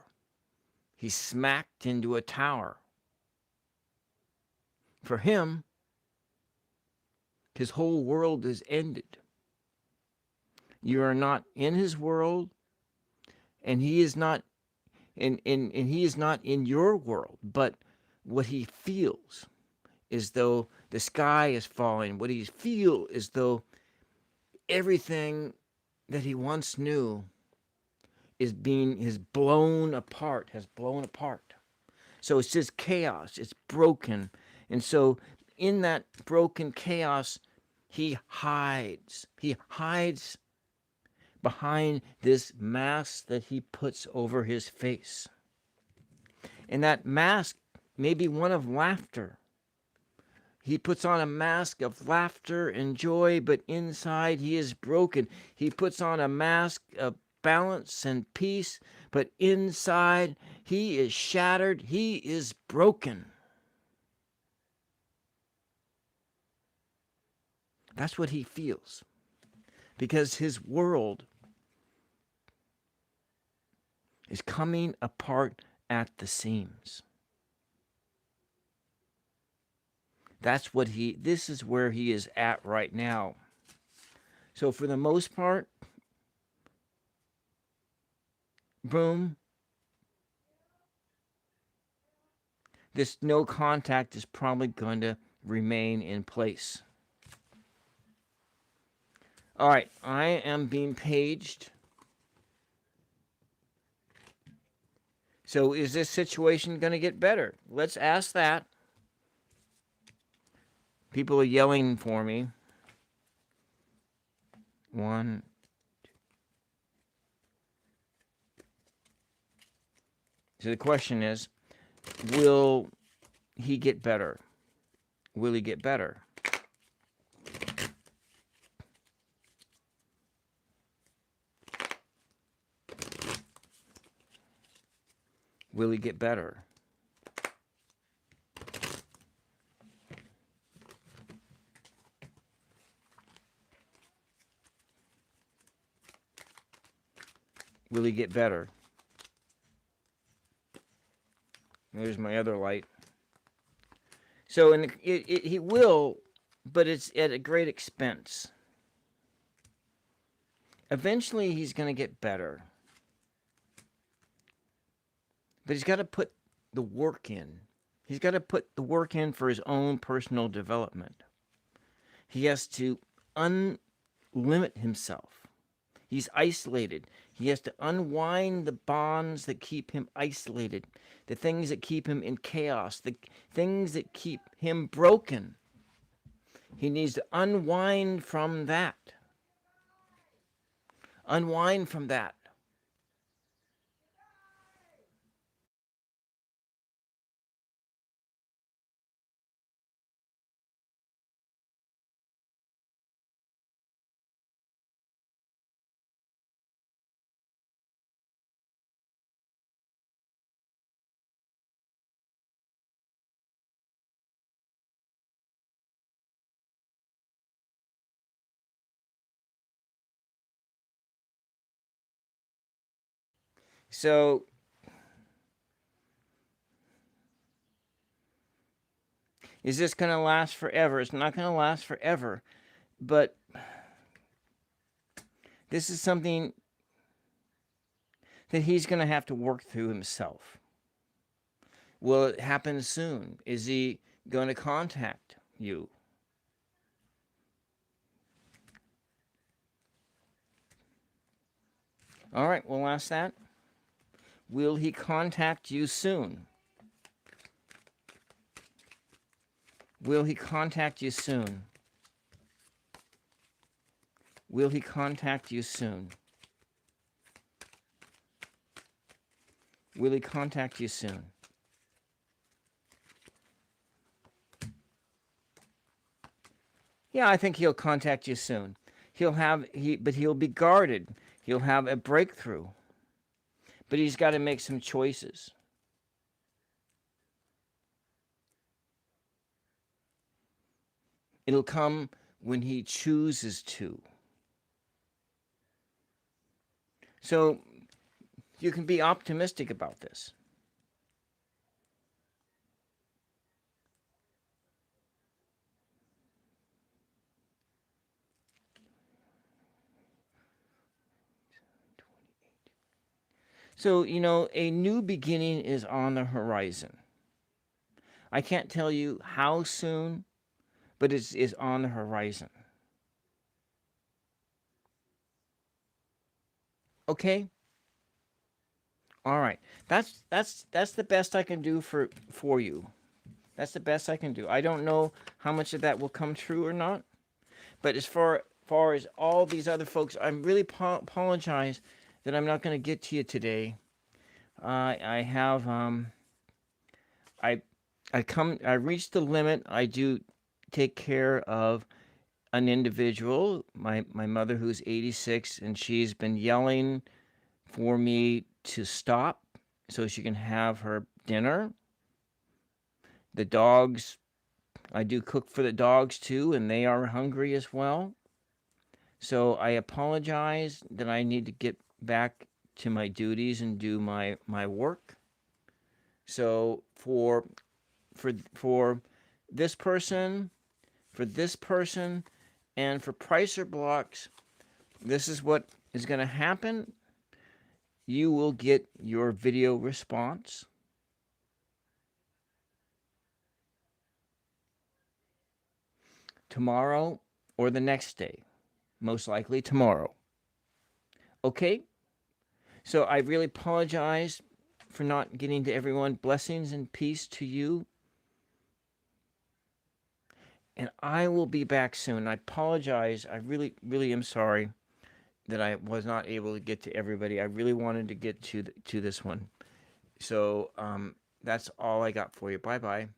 Speaker 1: He's smacked into a tower. For him, his whole world is ended. You are not in his world, and he is not and he is not in your world, but what he feels is though the sky is falling. What he feels is though everything that he once knew has blown apart. So it's just chaos. It's broken. And so in that broken chaos, he hides. He hides behind this mask that he puts over his face. And that mask may be one of laughter. He puts on a mask of laughter and joy, but inside he is broken. He puts on a mask of balance and peace, but inside he is shattered. He is broken. That's what he feels, because his world is coming apart at the seams. This is where he is at right now. So for the most part, boom, this no contact is probably going to remain in place. All right, I am being paged. So is this situation going to get better? Let's ask that. People are yelling for me. One. So the question is, will he get better? Will he get better? Will he get better? Will he get better? There's my other light. So he will, but it's at a great expense. Eventually, he's going to get better. But he's got to put the work in. He's got to put the work in for his own personal development. He has to unlimit himself. He's isolated. He has to unwind the bonds that keep him isolated, the things that keep him in chaos, the things that keep him broken. He needs to unwind from that. Unwind from that. So is this going to last forever? It's not going to last forever, but this is something that he's going to have to work through himself. Will it happen soon? Is he going to contact you? All right, we'll ask that. Will he contact you soon? Will he contact you soon? Will he contact you soon? Will he contact you soon? Yeah, I think he'll contact you soon. But he'll be guarded. He'll have a breakthrough. But he's got to make some choices. It'll come when he chooses to. So you can be optimistic about this. So, a new beginning is on the horizon. I can't tell you how soon, but it's on the horizon. Okay? All right. That's the best I can do for you. That's the best I can do. I don't know how much of that will come true or not, but as far as all these other folks, I'm really apologize that I'm not going to get to you today. I have I I reached the limit. I do take care of an individual, my mother who's 86, and she's been yelling for me to stop so she can have her dinner. The dogs, I do cook for the dogs too, and they are hungry as well. So I apologize that I need to get back to my duties and do my work. So for this person, for this person, and for Pricer blocks, this is what is going to happen. You will get your video response tomorrow or the next day, most likely tomorrow. Okay? So I really apologize for not getting to everyone. Blessings and peace to you. And I will be back soon. I apologize. I really, really am sorry that I was not able to get to everybody. I really wanted to get to this one. So that's all I got for you. Bye bye.